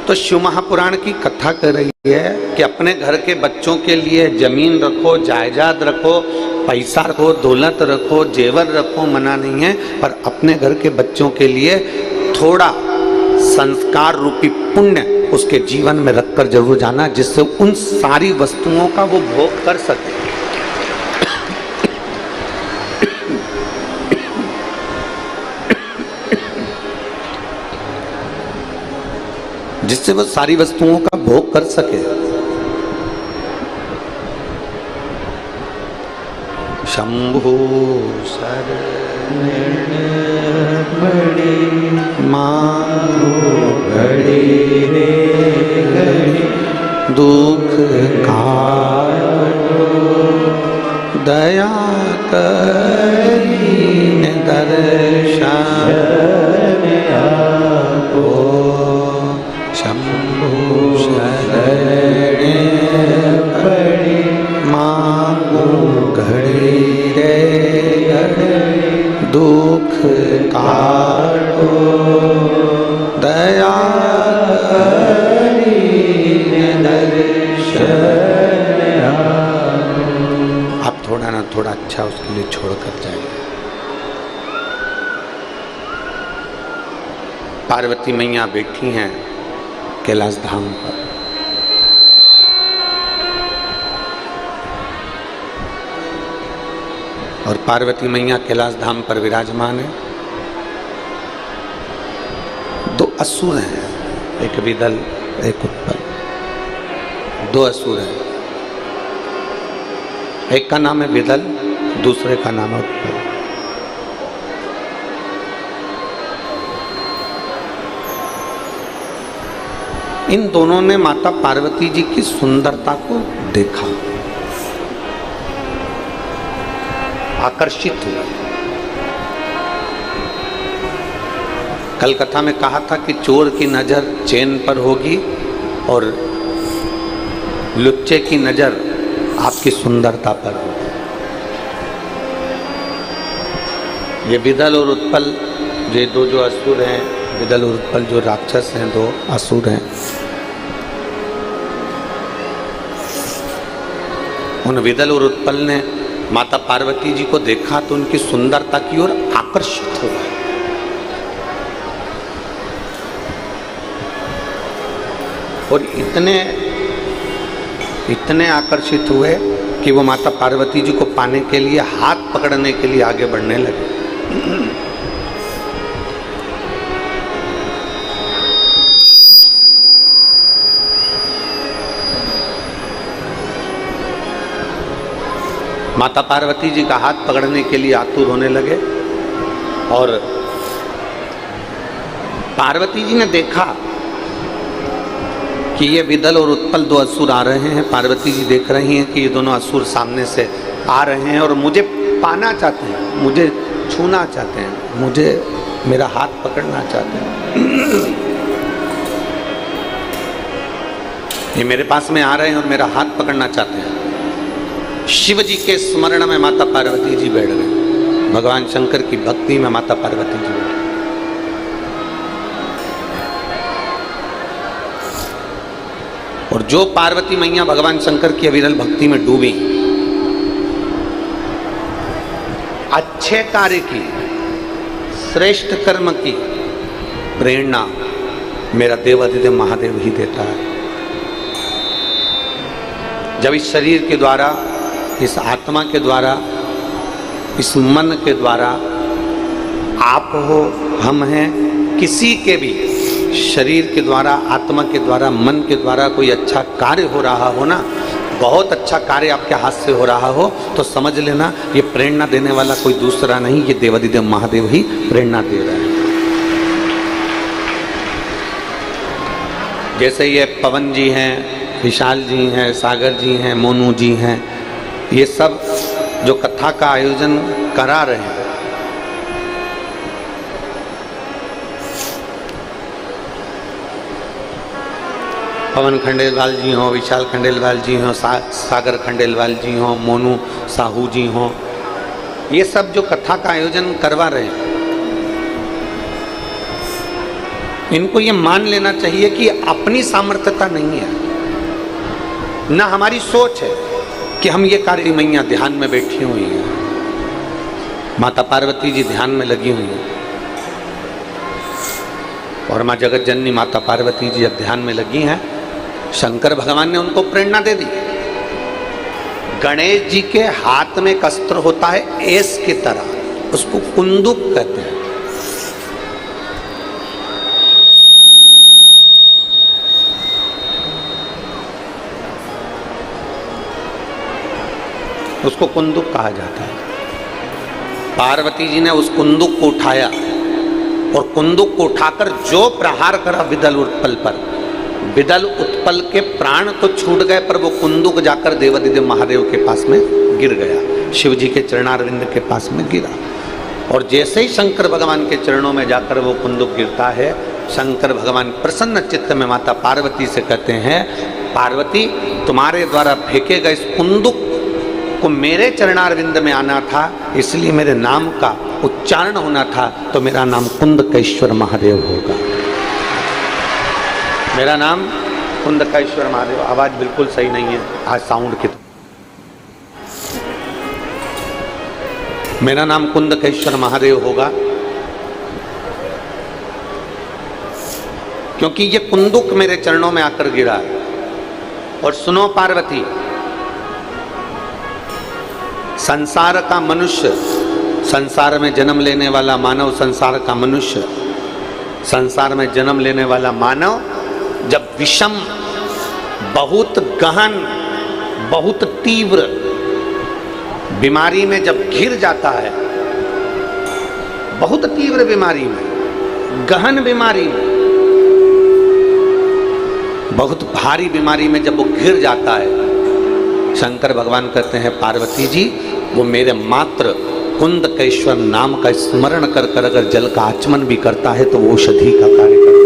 तो शिव महापुराण की कथा कर रही है कि अपने घर के बच्चों के लिए जमीन रखो, जायदाद रखो, पैसा रखो, दौलत रखो, जेवर रखो, मना नहीं है, पर अपने घर के बच्चों के लिए थोड़ा संस्कार रूपी पुण्य उसके जीवन में रखकर जरूर जाना, जिससे उन सारी वस्तुओं का वो भोग कर सके। जिससे वो सारी वस्तुओं का भोग कर सके। शंभु शरण बड़ी मारो घड़ी रे घड़ी दुख काटो दया करीन दर्शन आपो। शंभु शरण बड़ी मांगो घड़ी रे दुख काटो दया करीन दर्शन आपो। आप थोड़ा ना थोड़ा अच्छा उसके लिए छोड़ कर जाएंगे। पार्वती मैया बैठी हैं कैलाश धाम पर। और पार्वती मैया कैलाश धाम पर विराजमान है। दो असुर हैं, एक विदल एक उत्पल, दो असुर हैं। एक का नाम है विदल, दूसरे का नाम है उत्पल। इन दोनों ने माता पार्वती जी की सुंदरता को देखा, आकर्षित हुआ। कल कथा में कहा था कि चोर की नजर चैन पर होगी और लुच्चे की नजर आपकी सुंदरता पर होगी। ये विदल और उत्पल, ये दो जो असुर हैं, विदल और उत्पल जो राक्षस हैं, दो असुर हैं, उन विदल और उत्पल ने माता पार्वती जी को देखा तो उनकी सुंदरता की ओर आकर्षित हो गए। और इतने आकर्षित हुए कि वो माता पार्वती जी को पाने के लिए हाथ पकड़ने के लिए आगे बढ़ने लगे। माता पार्वती जी का हाथ पकड़ने के लिए आतुर होने लगे। और पार्वती जी ने देखा कि ये विदल और उत्पल दो असुर आ रहे हैं। पार्वती जी देख रही हैं कि ये दोनों असुर सामने से आ रहे हैं और मुझे पाना चाहते हैं, मुझे छूना चाहते हैं, मुझे मेरा हाथ पकड़ना चाहते हैं। ये मेरे पास में आ रहे हैं और मेरा हाथ पकड़ना चाहते हैं। शिव जी के स्मरण में माता पार्वती जी बैठ गए, भगवान शंकर की भक्ति में माता पार्वती जी बैठ गए। और जो पार्वती मैया भगवान शंकर की अविरल भक्ति में डूबी, अच्छे कार्य की, श्रेष्ठ कर्म की प्रेरणा मेरा देवाधिदेव महादेव ही देता है। जब इस शरीर के द्वारा, इस आत्मा के द्वारा, इस मन के द्वारा, आप हो, हम हैं, किसी के भी शरीर के द्वारा, आत्मा के द्वारा, मन के द्वारा कोई अच्छा कार्य हो रहा हो ना, बहुत अच्छा कार्य आपके हाथ से हो रहा हो, तो समझ लेना ये प्रेरणा देने वाला कोई दूसरा नहीं, ये देवाधिदेव महादेव ही प्रेरणा दे रहे हैं। जैसे ये पवन जी हैं, विशाल जी हैं, सागर जी हैं, मोनू जी हैं, ये सब जो कथा का आयोजन करा रहे हैं, पवन खंडेलवाल जी हों, विशाल खंडेलवाल जी हों, सागर खंडेलवाल जी हों, मोनू साहू जी हों, ये सब जो कथा का आयोजन करवा रहे हैं, इनको ये मान लेना चाहिए कि अपनी सामर्थ्यता नहीं है, ना हमारी सोच है कि हम ये कार्य, मैया ध्यान में बैठी हुई हैं, माता पार्वती जी ध्यान में लगी हुई हैं, और माँ जगत जननी माता पार्वती जी अब ध्यान में लगी हैं। शंकर भगवान ने उनको प्रेरणा दे दी। गणेश जी के हाथ में एक अस्त्र होता है एस की तरह, उसको कुंदुक कहते हैं। उसको कुंदुक कहा जाता है। पार्वती जी ने उस कुंदुक को उठाया और कुंदुक को उठाकर जो प्रहार करा विदल उत्पल पर, विदल उत्पल के प्राण तो छूट गए, पर वो कुंदुक जाकर देवाधिदेव महादेव के पास में गिर गया, शिव जी के चरणारविंद के पास में गिरा। और जैसे ही शंकर भगवान के चरणों में जाकर वो कुंदुक गिरता है, शंकर भगवान प्रसन्न चित्त में माता पार्वती से कहते हैं, पार्वती तुम्हारे द्वारा फेंके गए इस कुंदुक को मेरे चरणारविंद में आना था, इसलिए मेरे नाम का उच्चारण होना था, तो मेरा नाम कुंदकेश्वर महादेव होगा। मेरा नाम कुंदकेश्वर महादेव। आवाज बिल्कुल सही नहीं है आज साउंड की। मेरा नाम कुंदकेश्वर महादेव होगा, क्योंकि ये कुंदुक मेरे चरणों में आकर गिरा। और सुनो पार्वती, संसार का मनुष्य, संसार में जन्म लेने वाला मानव, संसार का मनुष्य, संसार में जन्म लेने वाला मानव जब विषम, बहुत गहन, बहुत तीव्र बीमारी में जब घिर जाता है, बहुत तीव्र बीमारी में, गहन बीमारी में, बहुत भारी बीमारी में जब वो घिर जाता है, शंकर भगवान कहते हैं पार्वती जी, वो मेरे मात्र कुंदकेश्वर नाम का स्मरण कर कर अगर जल का आचमन भी करता है तो वो औषधि का कार्य करता है।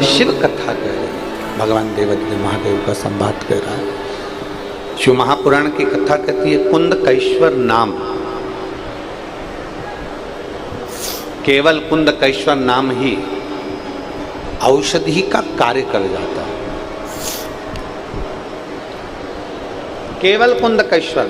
शिव कथा कह रहे हैं, भगवान देवाधिदेव महादेव का संवाद कह रहा है। शिव महापुराण की कथा कहती है कुंदकेश्वर नाम, केवल कुंदकेश्वर नाम ही औषधि का कार्य कर जाता है। केवल कुंदकेश्वर।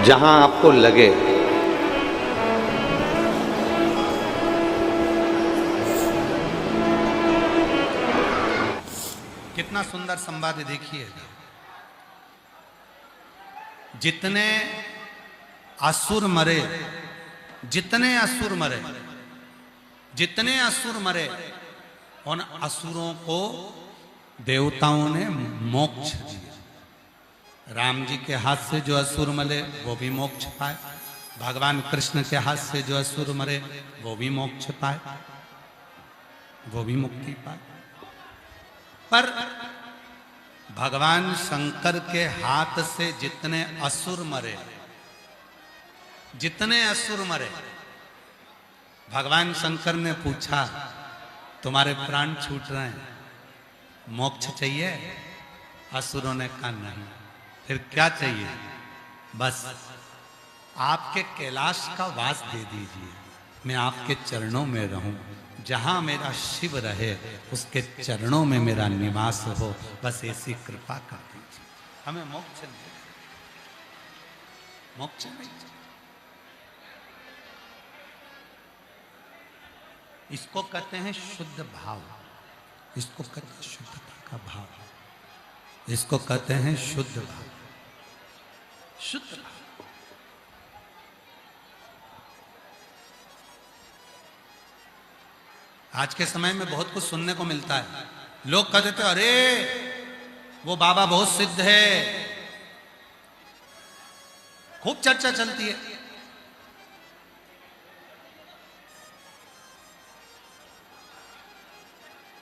जहां आपको लगे कितना सुंदर संवाद देखिए। जितने असुर मरे, जितने असुर मरे, जितने असुर मरे, उन असुरों को देवताओं ने मोक्ष दिया। राम जी के हाथ से जो असुर मरे वो भी मोक्ष पाए, भगवान कृष्ण के हाथ से जो असुर मरे वो भी मोक्ष पाए, वो भी मुक्ति पाए। पर भगवान शंकर के हाथ से जितने असुर मरे, जितने असुर मरे, भगवान शंकर ने पूछा तुम्हारे प्राण छूट रहे हैं, मोक्ष चाहिए? असुरों ने कहा नहीं। फिर क्या चाहिए? बस आपके कैलाश का वास दे दीजिए, मैं आपके चरणों में रहूं, जहां मेरा शिव रहे उसके चरणों में मेरा निवास हो, बस ऐसी कृपा कर दीजिए। हमें मोक्ष नहीं, मोक्ष नहीं। इसको कहते हैं शुद्ध भाव, इसको कहते हैं शुद्धता का भाव, इसको कहते हैं शुद्ध भाव, शुद्ध भाव। आज के समय में बहुत कुछ सुनने को मिलता है। लोग कहते थे अरे वो बाबा बहुत सिद्ध है, खूब चर्चा चलती है।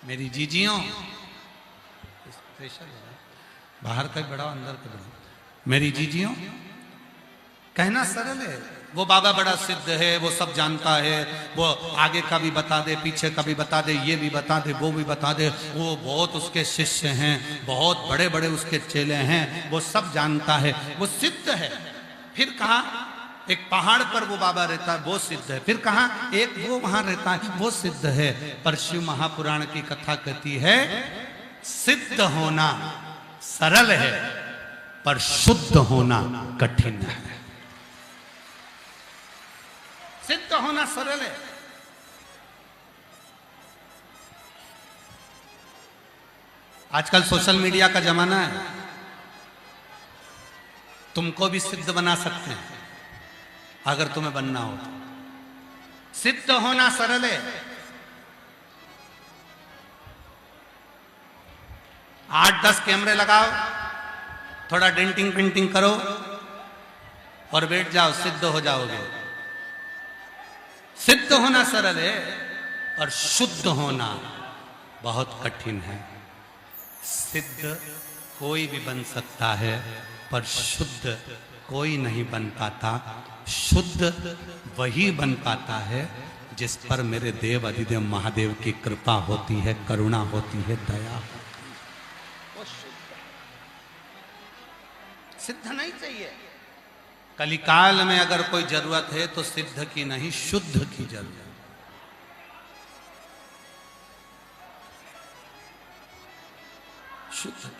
मेरी जीजियों, बाहर का बड़ा अंदर का बड़ा, मेरी जीजियों, कहना सरल है, वो बाबा बड़ा सिद्ध है, वो सब जानता है, वो आगे का भी बता दे, पीछे का भी बता दे, ये भी बता दे, वो भी बता दे, वो बहुत उसके शिष्य हैं, बहुत बड़े बड़े उसके चेले हैं, वो सब जानता है, वो सिद्ध है। फिर कहा एक पहाड़ पर वो बाबा रहता है, वो सिद्ध है। फिर कहा एक वो वहां रहता है, वो सिद्ध है। पर शिव महापुराण की कथा कहती है सिद्ध होना सरल है पर शुद्ध होना कठिन है। सिद्ध होना सरल है, आजकल सोशल मीडिया का जमाना है, तुमको भी सिद्ध बना सकते हैं अगर तुम्हें बनना हो तो। सिद्ध होना सरल है, 8-10 कैमरे लगाओ, थोड़ा डेंटिंग पेंटिंग करो और बैठ जाओ, सिद्ध हो जाओगे। सिद्ध होना सरल है और शुद्ध होना बहुत कठिन है। सिद्ध कोई भी बन सकता है पर शुद्ध कोई नहीं बन पाता। शुद्ध वही बन पाता है जिस पर मेरे देव अधिदेव महादेव की कृपा होती है, करुणा होती है, दया होती है। वो सिद्ध नहीं चाहिए। कलिकाल में अगर कोई जरूरत है तो सिद्ध की नहीं, शुद्ध की जरूरत। शुद्ध।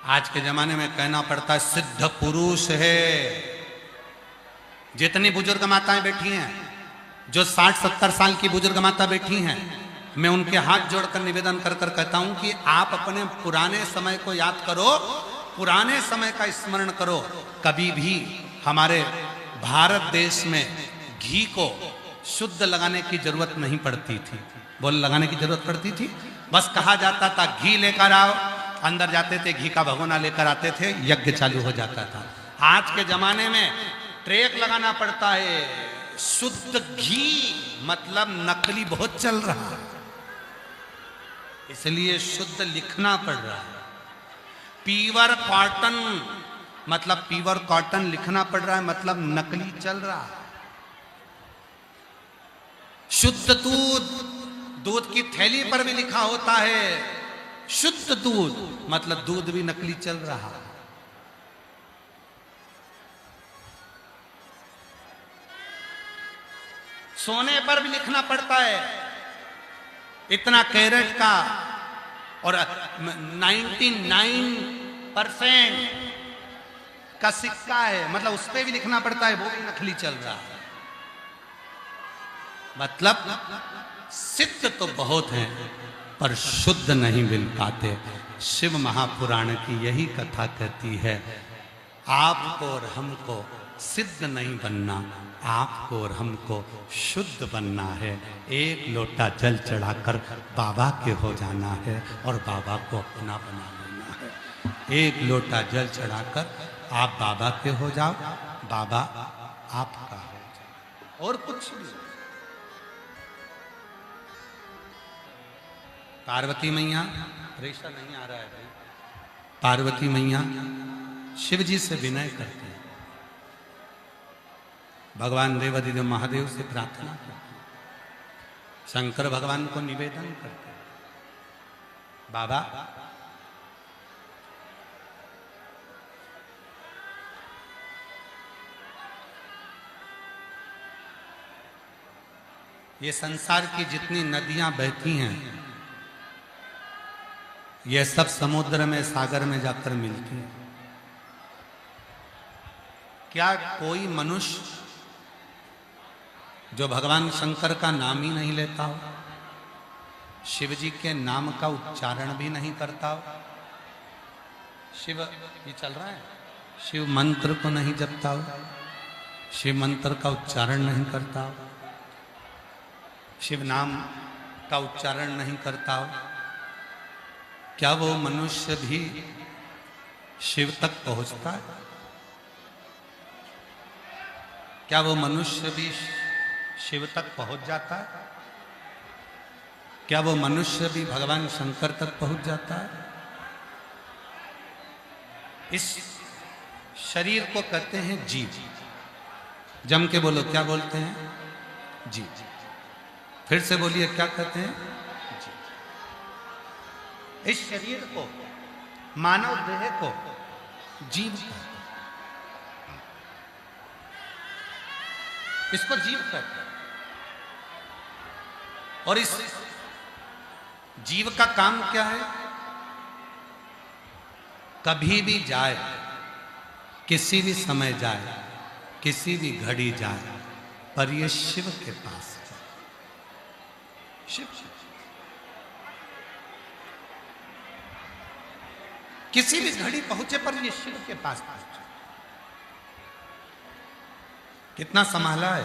आज के जमाने में कहना पड़ता है सिद्ध पुरुष है। जितनी बुजुर्ग माताएं बैठी हैं, जो 60-70 साल की बुजुर्ग माता बैठी हैं, मैं उनके हाथ जोड़कर निवेदन कर कर कहता हूं कि आप अपने पुराने समय को याद करो, पुराने समय का स्मरण करो। कभी भी हमारे भारत देश में घी को शुद्ध लगाने की जरूरत नहीं पड़ती थी। बोल लगाने की जरूरत पड़ती थी? बस कहा जाता था घी लेकर आओ, अंदर जाते थे, घी का भगोना लेकर आते थे, यज्ञ चालू हो जाता था। आज के जमाने में ट्रेक लगाना पड़ता है। शुद्ध घी मतलब नकली बहुत चल रहा है, इसलिए शुद्ध लिखना पड़ रहा है। प्योर कॉटन मतलब प्योर कॉटन लिखना पड़ रहा है, मतलब नकली चल रहा है। शुद्ध दूध, दूध की थैली पर भी लिखा होता है शुद्ध दूध, मतलब दूध भी नकली चल रहा है। सोने पर भी लिखना पड़ता है इतना कैरेट का, और 99% का सिक्का है, मतलब उस पर भी लिखना पड़ता है, वो भी नकली चल रहा है। मतलब सिद्ध तो बहुत हैं पर शुद्ध नहीं मिल पाते। शिव महापुराण की यही कथा कहती है आपको और हमको सिद्ध नहीं बनना, आपको और हमको शुद्ध बनना है। एक लोटा जल चढ़ाकर बाबा के हो जाना है और बाबा को अपना बना लेना है। एक लोटा जल चढ़ाकर आप बाबा के हो जाओ, बाबा आपका हो जाओ, और कुछ नहीं। पार्वती मैया, रेशा नहीं आ रहा है भाई, पार्वती मैया शिव जी से विनय करते हैं, भगवान देवादिदेव महादेव से प्रार्थना करते हैं, शंकर भगवान को निवेदन करते हैं, बाबा ये संसार की जितनी नदियां बहती हैं ये सब समुद्र में, सागर में जाकर मिलती हैं। क्या कोई मनुष्य जो भगवान शंकर का नाम ही नहीं लेता हो, शिव जी के नाम का उच्चारण भी नहीं करता हो, शिव ये चल रहा है, शिव मंत्र को नहीं जपता हो, शिव मंत्र का उच्चारण नहीं करता हो, शिव नाम का उच्चारण नहीं करता हो, क्या वो मनुष्य भी शिव तक पहुंचता है? क्या वो मनुष्य भी शिव तक पहुंच जाता है? क्या वो मनुष्य भी भगवान शंकर तक पहुंच जाता है? इस शरीर को कहते हैं जीव। जम के बोलो, क्या बोलते हैं? जीव। फिर से बोलिए, क्या कहते हैं? जीव। इस शरीर को, मानव देह को जीव कहते हैं, इसको जीव कहते हैं। और इस जीव का काम क्या है? कभी भी जाए, किसी भी समय जाए, किसी भी घड़ी जाए, पर ये शिव के पास जाए। शिव किसी भी घड़ी पहुंचे पर ये शिव के पास पहुंचे। कितना संभाला है।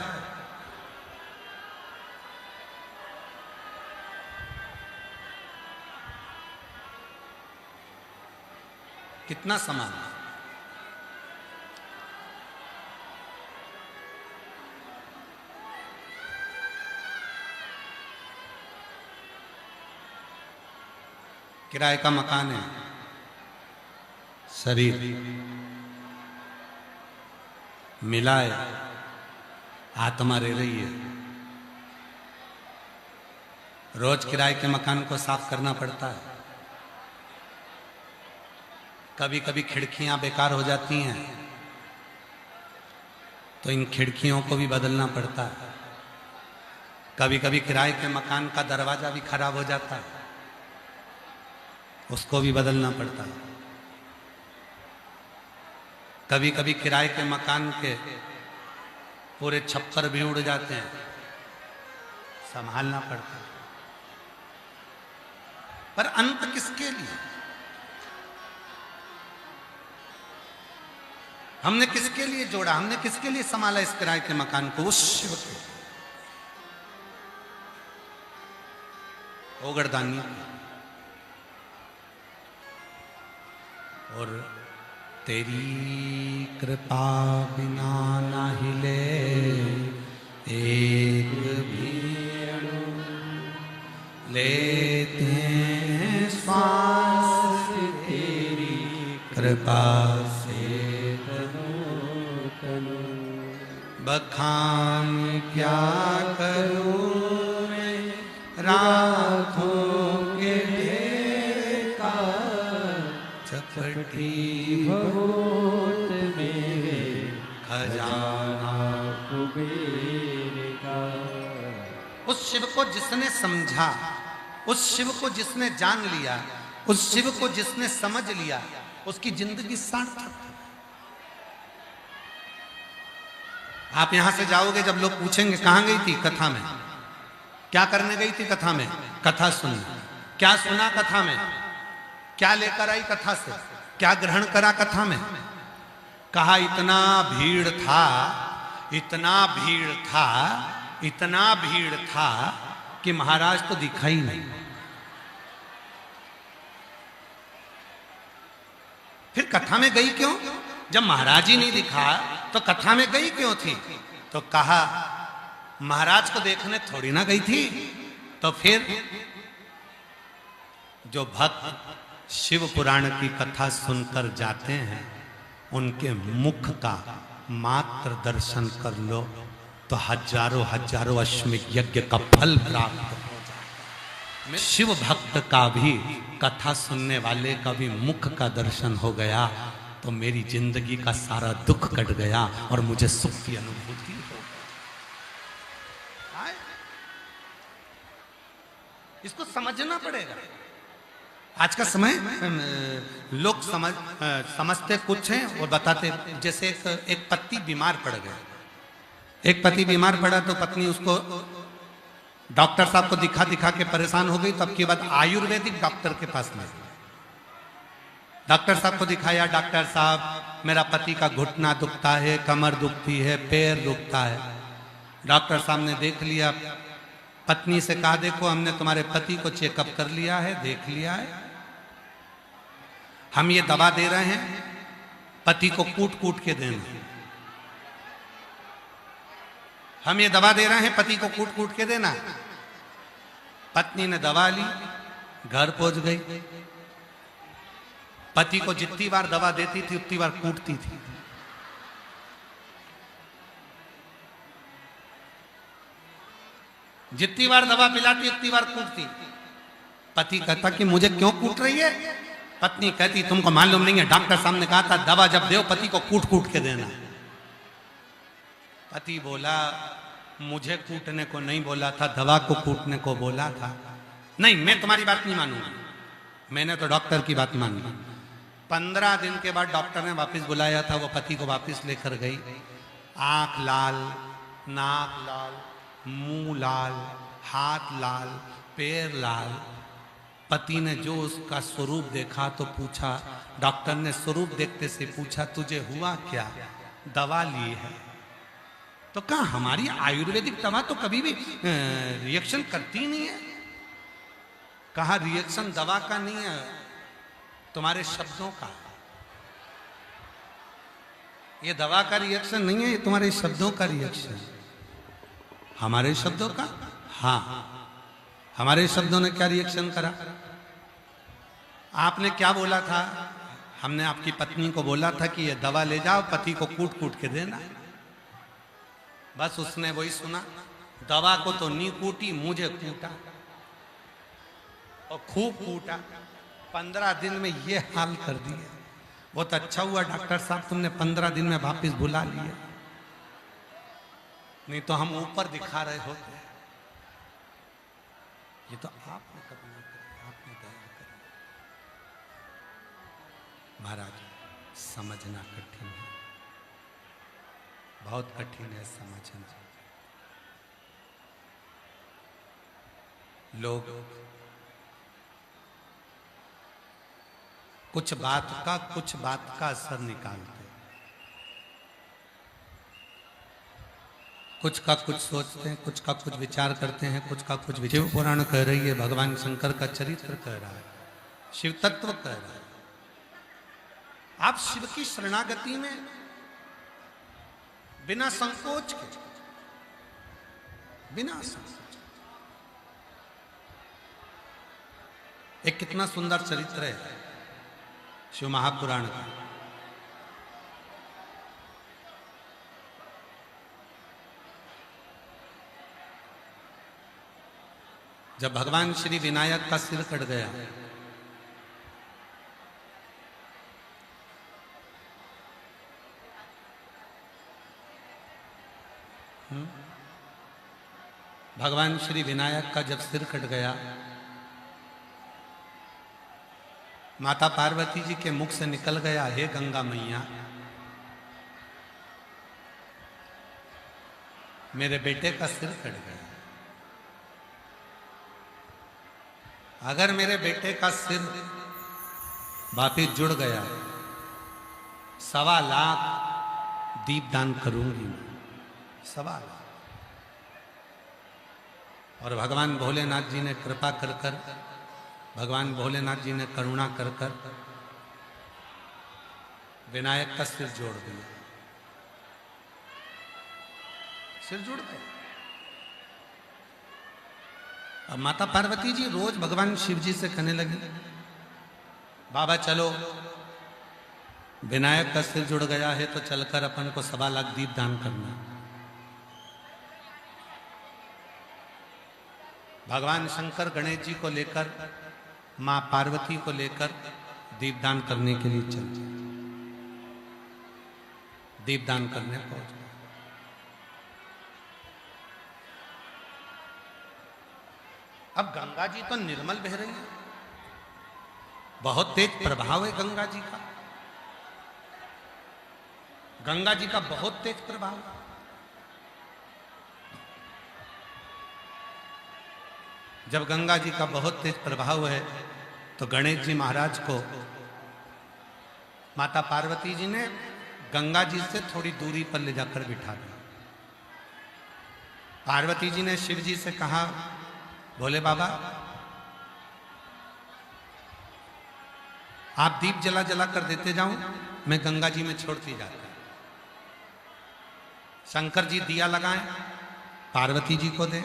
कितना संभाला। किराए का मकान है, शरीर मिला है, आत्मा रह रही है। रोज किराए के मकान को साफ करना पड़ता है। कभी कभी खिड़कियां बेकार हो जाती हैं तो इन खिड़कियों को भी बदलना पड़ता है। कभी कभी किराए के मकान का दरवाजा भी खराब हो जाता है, उसको भी बदलना पड़ता है। कभी कभी किराए के मकान के पूरे छप्पर भी उड़ जाते हैं, संभालना पड़ता है। पर अंत किसके लिए? हमने किसके लिए जोड़ा? हमने किसके लिए संभाला इस किराए के मकान को? उस शिव के, ओगरदानी। और तेरी कृपा बिना ना हिले एक भी अणु, लेते हैं श्वास तेरी कृपा से तनु तनु। बखान क्या करूं मैं रातों के ढेर का, चपटी भगोत मेरे खजाना कुबेर का। उस शिव को जिसने समझा, उस शिव को जिसने जान लिया, उस शिव को जिसने समझ लिया, उसकी जिंदगी सार्थक। आप यहां से जाओगे, जब लोग पूछेंगे कहां गई थी? कथा में। क्या करने गई थी? कथा में। कथा सुनने। क्या सुना कथा में? क्या लेकर आई कथा से? क्या ग्रहण करा कथा में? कहा इतना भीड़ था, इतना भीड़ था, इतना भीड़ था कि महाराज तो दिखा ही नहीं। फिर कथा में गई क्यों? जब महाराज ही नहीं दिखा तो कथा में गई क्यों थी? तो कहा महाराज को देखने थोड़ी ना गई थी। तो फिर जो भक्त शिव पुराण की कथा सुनकर जाते हैं उनके मुख का मात्र दर्शन कर लो तो हजारों हजारों अश्वमेध यज्ञ का फल प्राप्त हो जाए। शिव भक्त का भी, कथा सुनने वाले का भी मुख का दर्शन हो गया तो मेरी जिंदगी का सारा दुख कट गया और मुझे सुख की अनुभूति हो गई। इसको समझना पड़ेगा। आज का समय लोग समझते कुछ हैं और बताते, जैसे एक पति बीमार पड़ गया, एक पति बीमार पड़ा तो पत्नी उसको डॉक्टर साहब को दिखा दिखा के परेशान हो गई, तो अब की बात आयुर्वेदिक डॉक्टर के पास में, डॉक्टर साहब को दिखाया, डॉक्टर साहब मेरा पति का घुटना दुखता है, कमर दुखती है, पैर दुखता है। डॉक्टर साहब ने देख लिया, पत्नी से कहा देखो हमने तुम्हारे पति को चेकअप कर लिया है, देख लिया है, हम ये दवा दे रहे हैं, पति को कूट कूट के देना। हम ये दवा दे रहे हैं, पति को कूट कूट के देना। पत्नी ने दवा ली, घर पहुंच गई, पति को जितनी बार दवा देती थी उतनी बार कूटती थी। जितनी बार दवा पिलाती उतनी बार कूटती। पति कहता कि मुझे क्यों कूट रही है? पत्नी कहती तुमको मालूम नहीं है, डॉक्टर साहब ने कहा था दवा जब दो पति को कूट कूट के देना। पति बोला मुझे कूटने को नहीं बोला था, दवा को कूटने को बोला था। नहीं, मैं तुम्हारी बात नहीं मानूंगा, मैंने तो डॉक्टर की बात मानी। 15 दिन के बाद डॉक्टर ने वापस बुलाया था, वो पति को वापस लेकर गई। आंख लाल, नाक लाल, मुंह लाल, हाथ लाल, पैर लाल। पति ने जो उसका स्वरूप देखा तो पूछा, डॉक्टर ने स्वरूप देखते से पूछा तुझे हुआ क्या? दवा ली है। तो कहा हमारी आयुर्वेदिक दवा तो कभी भी रिएक्शन करती नहीं है। कहा रिएक्शन दवा का नहीं है, तुम्हारे शब्दों का। ये दवा का रिएक्शन नहीं है, ये तुम्हारे शब्दों का रिएक्शन। हमारे शब्दों का? हाँ, हमारे शब्दों ने क्या रिएक्शन करा? आपने क्या बोला था? हमने आपकी पत्नी को बोला था कि ये दवा ले जाओ, पति को कूट कूट के देना। बस उसने वही सुना, दवा को तो नहीं कूटी, मुझे कूटा और खूब कूटा। 15 दिन में ये हाल कर दिया। बहुत अच्छा हुआ डॉक्टर साहब तुमने 15 दिन में वापस बुला लिया, नहीं तो हम ऊपर दिखा रहे होते। ये तो आपने कभी नहीं करी, आपने दया करी। महाराज समझना कठिन है, बहुत कठिन है समझना। लोग कुछ बात का असर निकालते, कुछ का कुछ सोचते हैं, कुछ का कुछ विचार करते हैं, कुछ का कुछ। शिव पुराण कह रही है, भगवान शंकर का चरित्र कह रहा है, शिव तत्व कह रहा है। आप शिव की शरणागति में बिना संकोच के, बिना संकोच। एक कितना सुंदर चरित्र है शिव महापुराण का। जब भगवान श्री विनायक का सिर कट गया, भगवान श्री विनायक का जब सिर कट गया, माता पार्वती जी के मुख से निकल गया, हे गंगा मैया, मेरे बेटे का सिर कट गया। अगर मेरे बेटे का सिर वापिस जुड़ गया, 1.25 लाख दीपदान करूंगी मैं, 1.25 लाख। और भगवान भोलेनाथ जी ने कृपा कर कर, भगवान भोलेनाथ जी ने करुणा कर कर विनायक का सिर जोड़ दिया, सिर जुड़ गया। अब माता पार्वती जी रोज भगवान शिव जी से कहने लगी, बाबा चलो, विनायक का सिर जुड़ गया है तो चलकर अपन को 1.25 लाख दीप दान करना। भगवान शंकर गणेश जी को लेकर, मां पार्वती को लेकर दीपदान करने के लिए चलते, दीपदान करने पहुंच गए। अब गंगा जी तो निर्मल बह रही है, बहुत तेज प्रभाव है गंगा जी का, गंगा जी का बहुत तेज प्रभाव। जब गंगा जी का बहुत तेज प्रभाव है तो गणेश जी महाराज को माता पार्वती जी ने गंगा जी से थोड़ी दूरी पर ले जाकर बिठा दिया। पार्वती जी ने शिव जी से कहा, भोले बाबा आप दीप जला जला कर देते जाओ, मैं गंगा जी में छोड़ती जाती। शंकर जी दिया लगाएं, पार्वती जी को दे,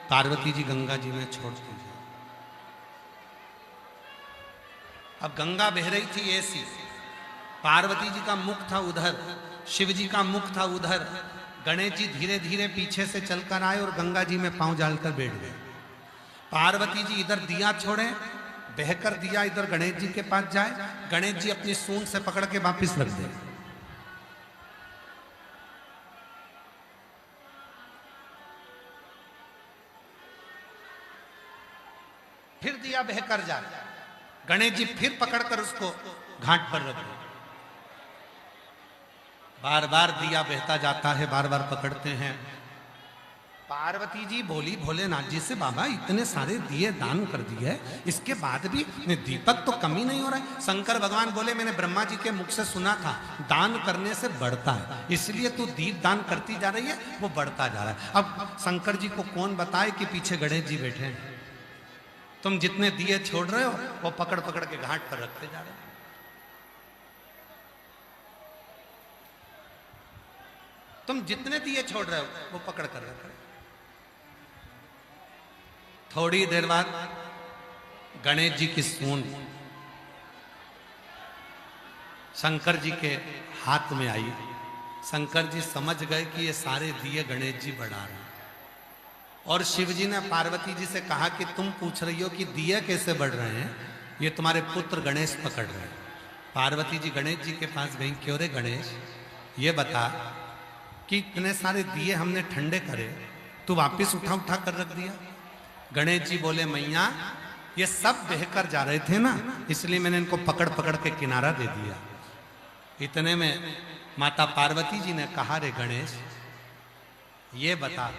पार्वती जी गंगा जी में छोड़ती जाए। अब गंगा बह रही थी ऐसी, पार्वती जी का मुख था उधर, शिव जी का मुख था उधर। गणेश जी धीरे धीरे पीछे से चलकर आए और गंगा जी में पांव डालकर बैठ गए। पार्वती जी इधर दिया छोड़े, बहकर दिया इधर गणेश जी के पास जाए, गणेश जी अपनी सूंड से पकड़ के वापिस रख दे। फिर दिया बहकर जाए, गणेश जी फिर पकड़कर उसको घाट पर रख दे। बार बार दिया बहता जाता है, बार बार पकड़ते हैं। पार्वती जी बोली भोलेनाथ जी से, बाबा इतने सारे दिए दान कर दिए, इसके बाद भी दीपक तो कमी नहीं हो रहा है। शंकर भगवान बोले, मैंने ब्रह्मा जी के मुख से सुना था दान करने से बढ़ता है, इसलिए तू दीप दान करती जा रही है, वो बढ़ता जा रहा है। अब शंकर जी को कौन बताए कि पीछे गणेश जी बैठे हैं। तुम जितने दिए छोड़ रहे हो वो पकड़ पकड़ के घाट पर रखते जा रहे हो। तुम जितने दिए छोड़ रहे हो वो पकड़ कर रख रहे हो। थोड़ी देर बाद गणेश जी की सूंड शंकर जी के हाथ में आई। शंकर जी समझ गए कि ये सारे दिए गणेश जी बढ़ा रहे हैं। और शिव जी ने पार्वती जी से कहा कि तुम पूछ रही हो कि दिए कैसे बढ़ रहे हैं, ये तुम्हारे पुत्र गणेश पकड़ रहे हैं। पार्वती जी गणेश जी के पास गई, क्यों रे गणेश, ये बता कि इतने सारे दिए हमने ठंडे करे, तू वापिस उठा उठा कर रख दिया। गणेश जी बोले, मैया ये सब बहकर जा रहे थे ना, इसलिए मैंने इनको पकड़ पकड़ के किनारा दे दिया। इतने में माता पार्वती जी ने कहा, रे गणेश ये बता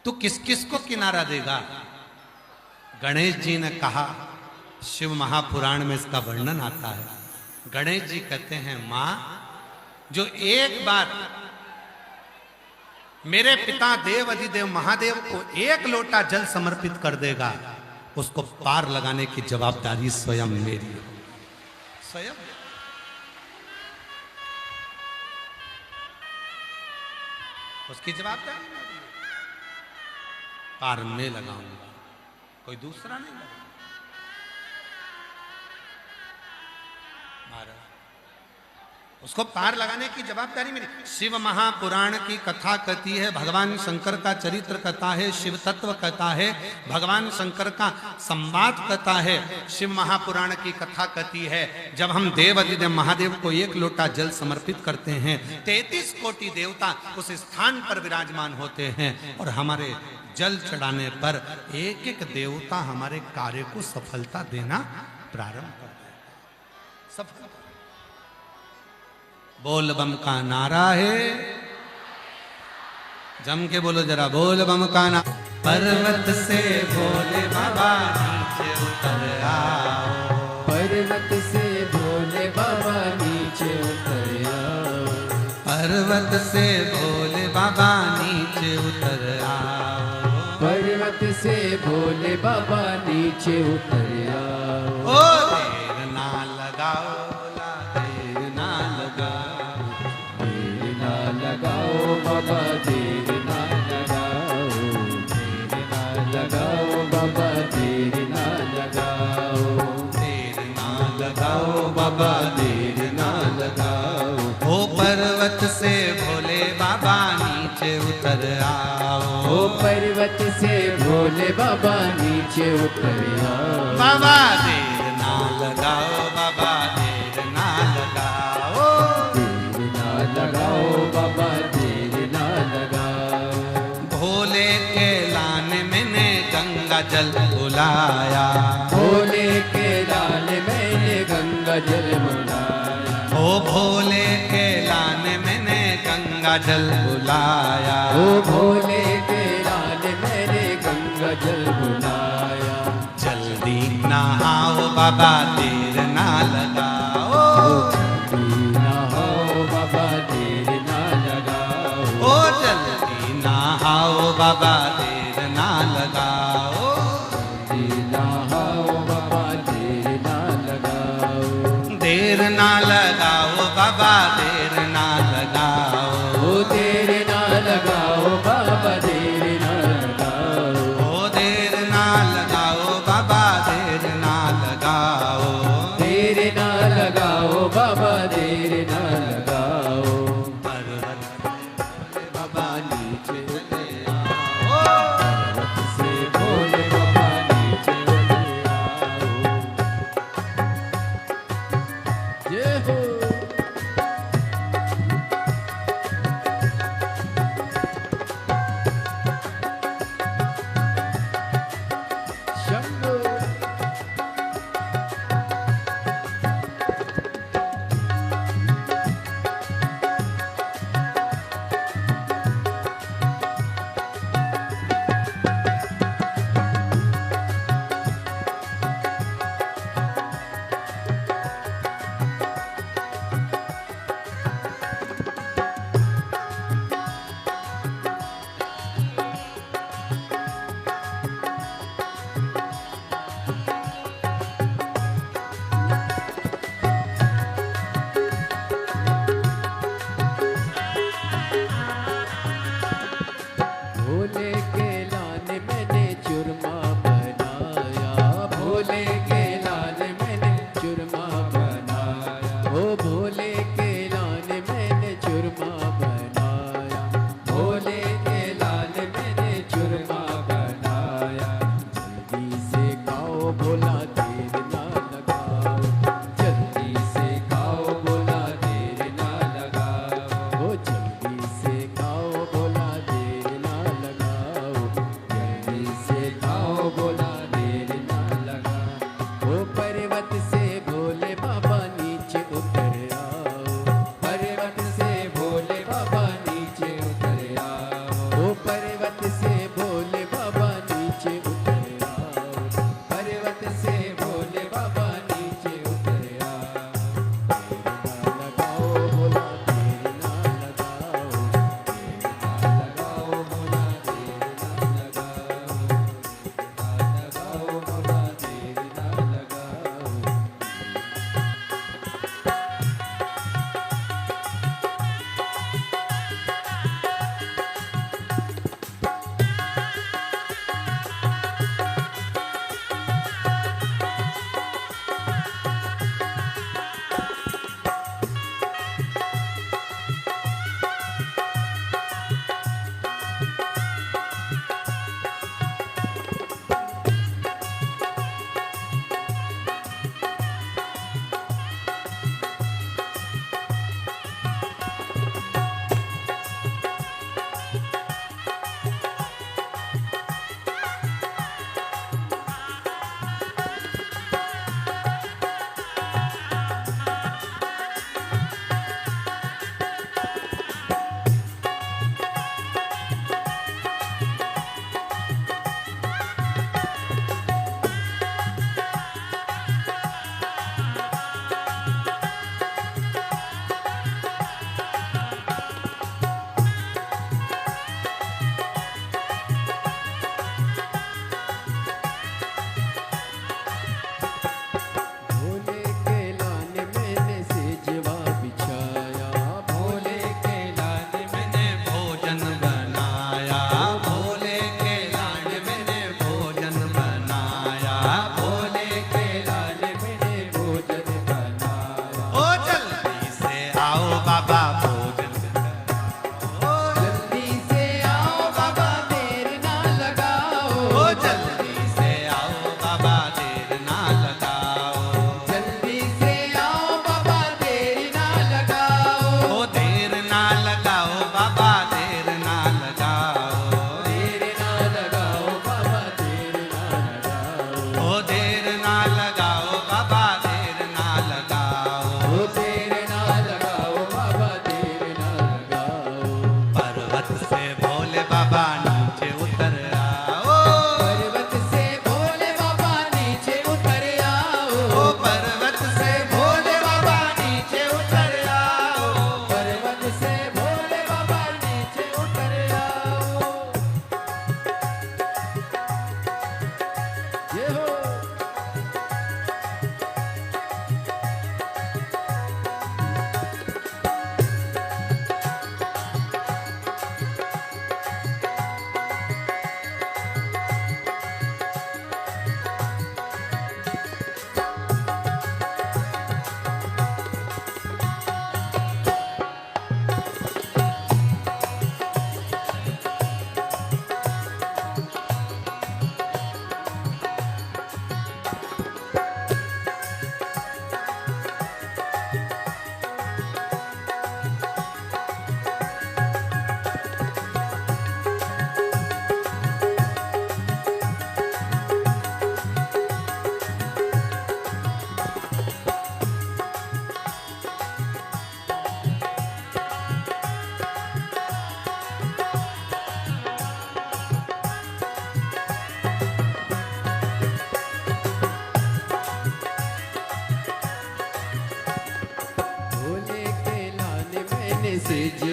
तू किस किस को किनारा देगा। गणेश जी ने कहा, शिव महापुराण में इसका वर्णन आता है। गणेश जी कहते हैं, मां जो एक बार मेरे पिता देव अधिदेव महादेव को 1 लोटा जल समर्पित कर देगा, उसको पार लगाने की जवाबदारी स्वयं मेरी है। स्वयं उसकी जवाबदारी मेरी है। पार में लगाऊंगा, कोई दूसरा नहीं लगाऊंगा। उसको पार लगाने की जवाबदारी मेरी। शिव महापुराण की कथा कहती है, भगवान शंकर का चरित्र कथा है, शिव तत्व कथा है, भगवान शंकर का संवाद कथा है। शिव महापुराण की कथा कहती है, जब हम देव अधिदेव महादेव को 1 लोटा जल समर्पित करते हैं, 33 कोटि देवता उस स्थान पर विराजमान होते हैं और हमारे जल चढ़ाने पर एक एक देवता हमारे कार्य को सफलता देना प्रारंभ कर देता। सफलता बोल बम का नारा है, जम के बोलो जरा, बोल बम का नारा। पर्वत से भोले बाबा नीचे उतर आओ, पर्वत से भोले बाबा नीचे उतर आओ, पर्वत से भोले बाबा नीचे उतर आओ, पर्वत से भोले बाबा नीचे उतर आओ। ओ देर ना लगाओ, लगाओ बाबा, देर ना लगाओ, उतर आओ। ओ पर्वत से भोले बाबा नीचे उतर आओ। बाबा देर ना लगाओ, बाबा देर ना लगाओ। देर ना लगाओ बाबा, देर ना लगाओ। भोले के लाने मैंने गंगा जल बुलाया। भोले के लाने मैंने गंगा जल बुलाया। ओ भोले के लाने मैंने गंगा जल बुलाया। ओ भोले के लाने मैंने गंगा जल बुलाया। जल्दी नहाओ बाबा देर ना लगाओ। जल्दी नहाओ बाबा, देर ना लगाओ। ओ जल्दी नहाओ बाबा देर ना लगाओ। जल्दी नहाओ बाबा, देर ना लगाओ। देर ना लगाओ बाबा देर ना लगाओ। ओ देर ना लगाओ बाबा, देर ना लगाओ। ओ देर ना लगाओ बाबा देर ना लगाओ। देर ना लगाओ बाबा, देर ना लगाओ। बाबा नीचे उतर आओ। पर्वत से भोले बाबा नीचे उतर आओ। जय हो। शंभो।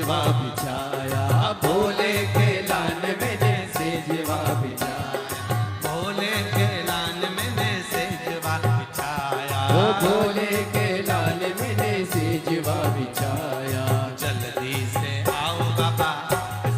सेजवा बिछाया, भोले के लान मैंने सेजवा बिछाया, भोले के लान मैंने सेजवा बिछाया, ओ भोले के लान मैंने सेजवा बिछाया। जल्दी से आओ बाबा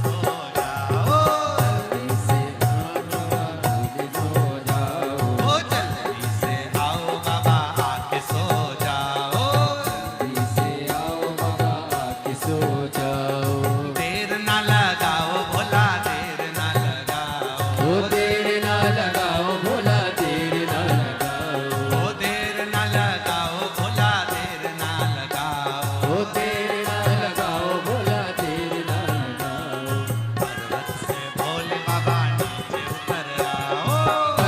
सो जाओ, जल्दी से आके सो जाओ, ओ जल्दी से आओ बाबा आके सो जाओ, जल्दी से आओ बाबा आके सो जाओ। देर ना लगाओ भोला देर ना लगाओ, ओ देर ना लगाओ भोला देर ना लगाओ, ओ देर ना लगाओ भोला देर ना लगाओ, ओ देर ना लगाओ भोला देर ना लगाओ। पर्वत से भोले बाबा नीचे उतर आओ,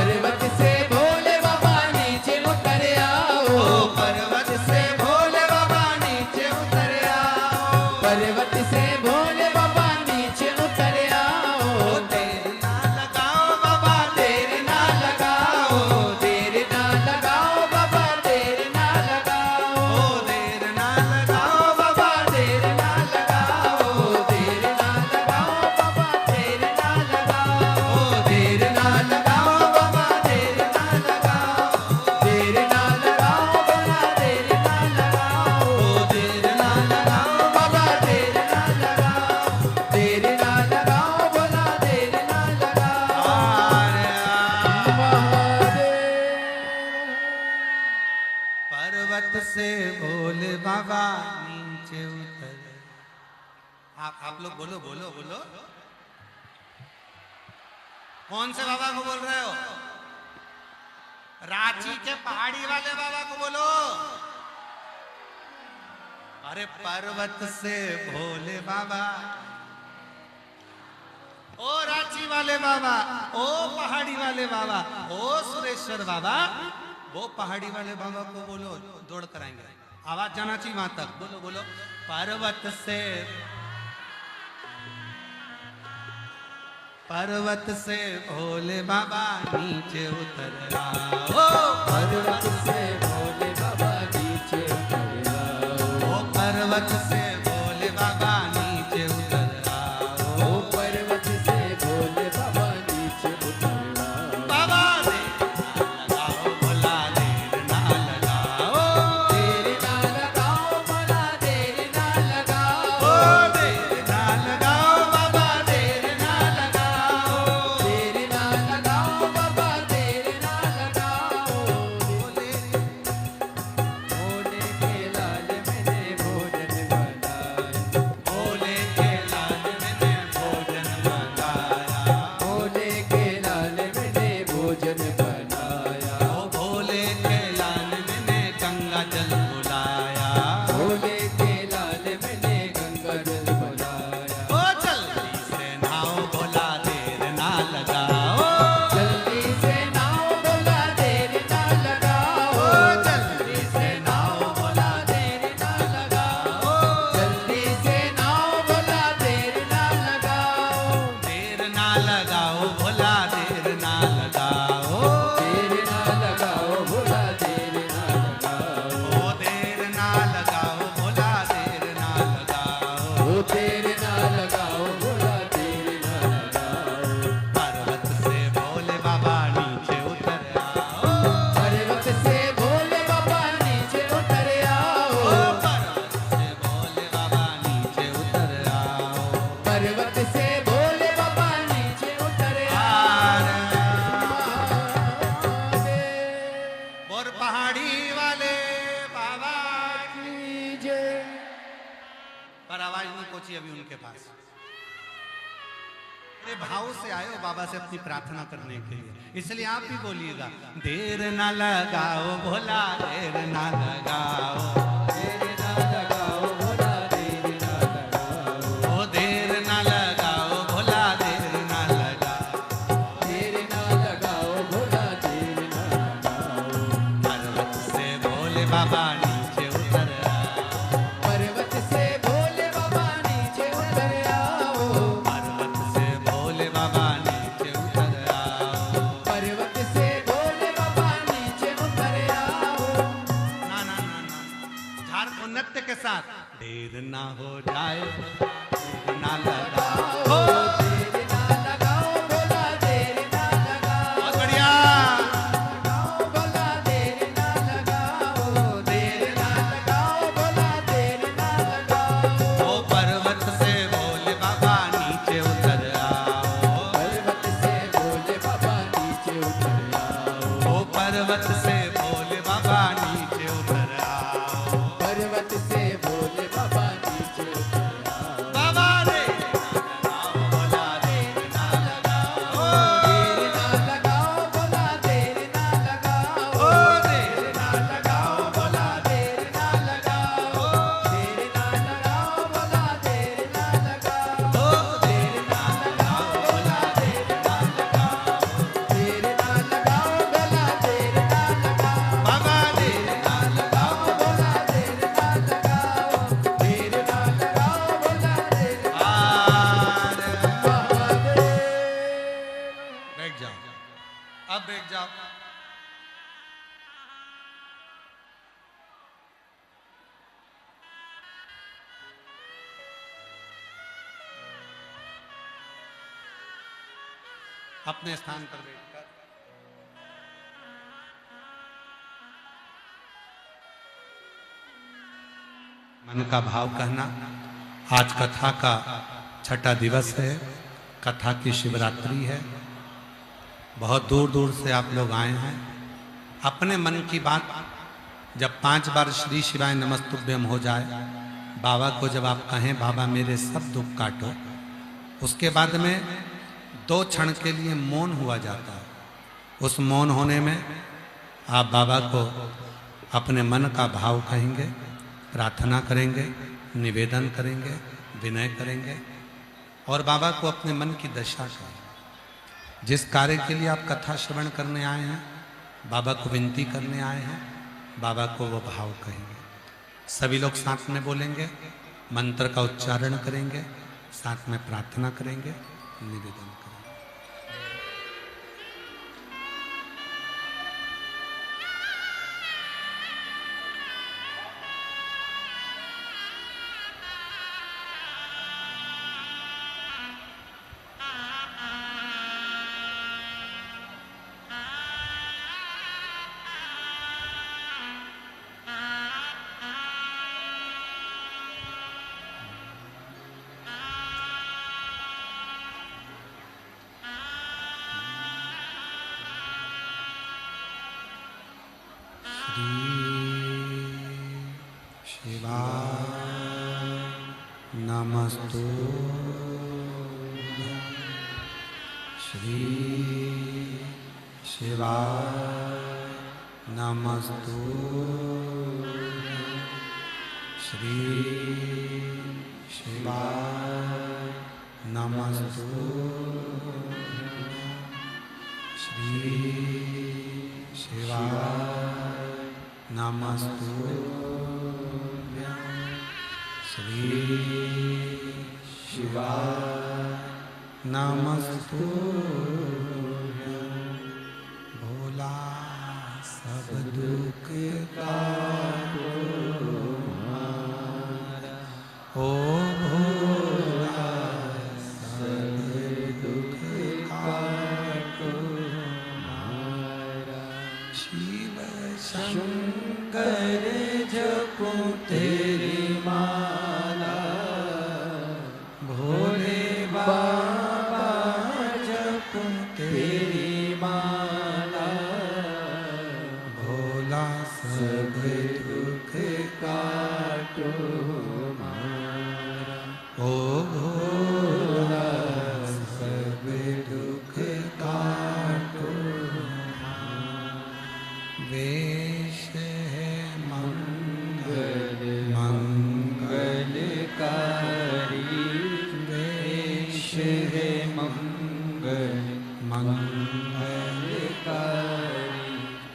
पर्वत से भोले बाबा नीचे उतर आओ, ओ पर्वत से भोले बाबा नीचे उतर आओ, पर्वत से भोले बाबा नीचे उतर आओ। ओ देर ना लगाओ बाबा देर ना लगाओ, देर ना लगाओ बाबा देर ना लगाओ, ओ देर ना लगाओ बाबा देर ना लगाओ, देर ना लगाओ बाबा देर ना लगाओ, देर ना लगाओ बाबा देर ना लगाओ, देर ना लगाओ भोला देर ना लगाओ, देर ना लगाओ बाबा देर ना लगाओ, देर ना लगाओ भोला देर ना लगाओ। पर्वत से भोले बाबा नीचे उतर। आप लोग बोलो बोलो बोलो, कौन से बाबा को बोल रहे हो? रांची के पहाड़ी वाले बाबा को बोलो। अरे पर्वत से भोले बाबा, ओ रांची वाले बाबा, ओ पहाड़ी वाले बाबा, ओ सुरेश्वर बाबा, वो पहाड़ी वाले बाबा को बोलो, दौड़ कर आएंगे। आवाज जाना चाहिए वहां तक, बोलो बोलो। पर्वत से, पर्वत से भोले बाबा नीचे उतर आओ, पर्वत से भोले बाबा नीचे उतर आओ, ओ पर्वत से भोले बाबा नीचे उतर आओ, ओ पर्वत से भोले बाबा नीचे उतर आओ। बाबा देर ना लगाओ भोला देर ना लगाओ, देर ना लगाओ भोला देर ना लगाओ, ओ देर ना लगाओ बाबा देर ना लगाओ, देर ना लगाओ बाबा देर ना लगाओ। भोले भोले के लाल मैंने भोजन बनाया, भोले के लाल मैंने भोजन मंगाया, भोले के लाल मैंने भोजन बनाया, ओ भोले के लाल मैंने गंगा जल बुलाया, भोले के लाल मैंने गंगा जल बनाया। ओ जल्दी से नहाओ भोला देर ना लगाओ, जल्दी से नाओ भोला देर ना लगाओ, ओ जल्दी से नाओ भोला देर ना लगाओ, जल्दी से नाओ भोला देर ना लगाओ, देर ना लगाओ भोला देर ना लगाओ, देर ना लगाओ भोला देर ना लगाओ, ओ देर ना लगाओ भोला देर ना लगाओ, ओ देर ना लगाओ भोला देर ना लगाओ। पर्वत से भोले बाबा नीचे उतर आओ, पर्वत से भोले बाबा नीचे उतर आओ, ओ पर्वत से भोले बाबा नीचे उतर आओ, पर्वत से भोले बाबा नीचे उतर और पहाड़ी वाले बाबा की जय। पर आवाज नहीं पहुंची अभी उनके पास। बड़े भाव से आए हो बाबा से अपनी प्रार्थना करने के लिए, इसलिए आप भी बोलिएगा, देर ना लगाओ भोला देर ना लगाओ, देर ना लगाओ भोला देर ना लगाओ, ओ देर ना लगाओ भोला देर ना लगाओ, देर ना लगाओ भोला देर ना लगाओ। पर्वत से भोले बाबा नीचे उतर आओ, पर्वत से भोले बाबा नीचे उतर आओ, पर्वत से भोले बाबा नीचे उतर आओ, पर्वत से भोले बाबा नीचे उतर आओ। ना ना ना ना, झारखंड नृत्य के साथ देर ना हो जाए, अब बैठ जाओ। अपने स्थान पर बैठकर मन का भाव कहना। आज कथा का छठा दिवस है, कथा की शिवरात्रि है। बहुत दूर दूर से आप लोग आए हैं। अपने मन की बात जब 5 बार श्री शिवाय नमस्तुभ्यम हो जाए, बाबा को जब आप कहें बाबा मेरे सब दुख काटो, उसके बाद में 2 क्षण के लिए मौन हुआ जाता है। उस मौन होने में आप बाबा को अपने मन का भाव कहेंगे, प्रार्थना करेंगे, निवेदन करेंगे, विनय करेंगे और बाबा को अपने मन की दशा कहेंगे। जिस कार्य के लिए आप कथा श्रवण करने आए हैं, बाबा को विनती करने आए हैं, बाबा को वो भाव कहेंगे। सभी लोग साथ में बोलेंगे, मंत्र का उच्चारण करेंगे, साथ में प्रार्थना करेंगे, निवेदन करेंगे। नमस्तु श्री शिवाय नमस्तु श्री शिवाय नमस्तु श्री शिवाय नमस्तु श्री शिवाय नमस्तु भोला सब दुख काटो ओ भोला सब दुख काटो शिव शंकर जपो तेरी माला भोले बाबा जपो तेरी माला भोला सब दुख काटो मारा ओ भोला सब दुख काटो मारा। वेश है मंगल मंगलकारी वेश है मंगल मंगलकारी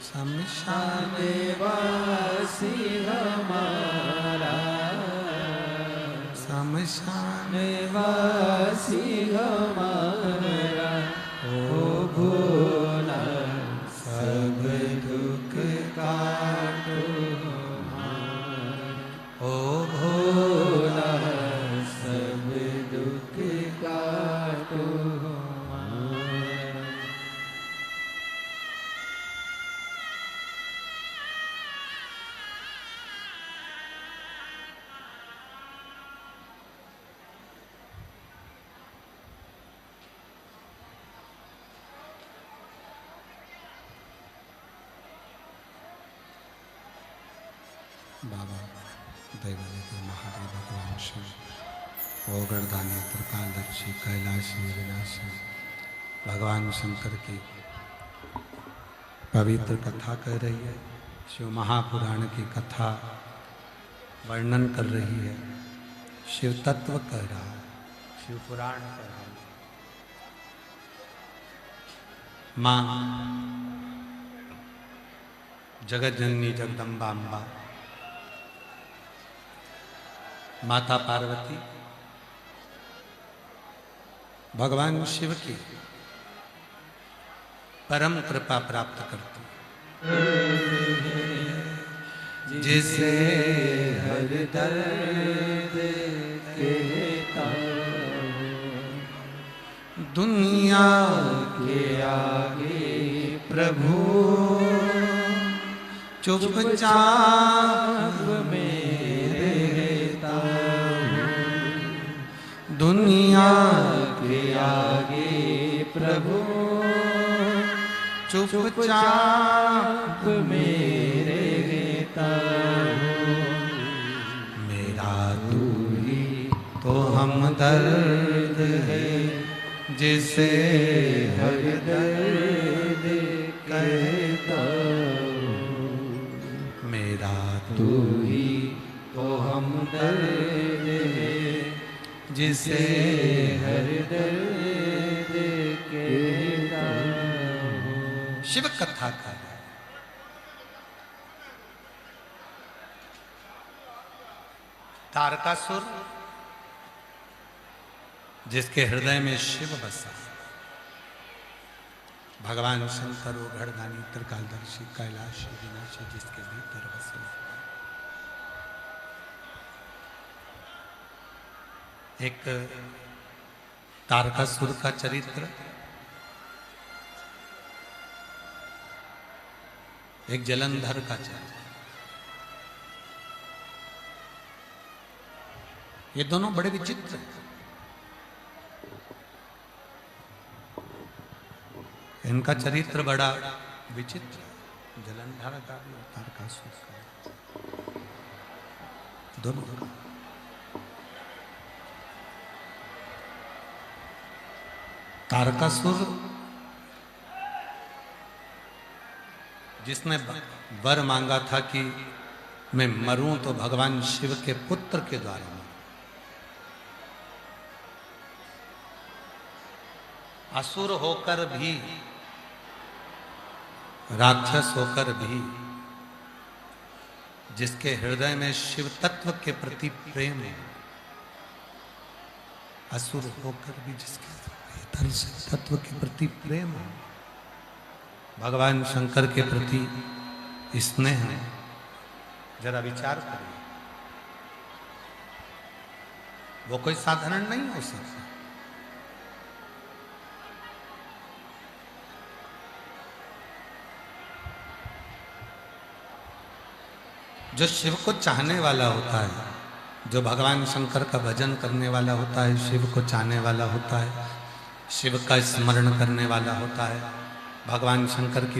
शमशान वासी हमारा शमशान वासी हमारा ओ भोला सब दुख काटो ओ भोला सब दुख काटो बाबा दैवदेव महादेव भगवान शिव ओगरदानी त्रिकालदर्शी कैलाशी विनाशी भगवान शंकर की पवित्र कथा कह रही है। शिव महापुराण की कथा वर्णन कर रही है, शिव तत्व कह रहा है, शिव पुराण कह रहा है। माँ जगत जननी जगदम्बा अम्बा माता पार्वती भगवान शिव की परम कृपा प्राप्त करती है। जिसे हर दर्द कहता दुनिया के आगे प्रभु चुपचाप में रहता दुनिया के आगे प्रभु चुपचाप में रहता मेरा तू ही तो हमदर्द है जिसे हर दर्द कहता मेरा तू ही तो हमदर्द है जिसे हर दर्द कहता शिव कथा का तारकासुर जिसके हृदय में शिव बसा भगवान शंकर वो घड़दानी त्रिकालदर्शी कैलाश विनाशी जिसके भीतर बसे एक तारकासुर का चरित्र एक जलंधर का चरित्र ये दोनों बड़े विचित्र हैं। इनका चरित्र बड़ा विचित्र है। जलंधर का भी और तारकासुर का दोनों तारकासुर जिसने वर मांगा था कि मैं मरूं तो भगवान शिव के पुत्र के द्वारा मरूं। असुर होकर भी राक्षस होकर भी जिसके हृदय में शिव तत्व के प्रति प्रेम है असुर होकर भी जिसके भीतर शिव तत्व के प्रति प्रेम है भगवान शंकर के प्रति स्नेह है जरा विचार करिए वो कोई साधारण नहीं हो सकता। जो शिव को चाहने वाला होता है जो भगवान शंकर का भजन करने वाला होता है शिव को चाहने वाला होता है शिव का स्मरण करने वाला होता है भगवान शंकर की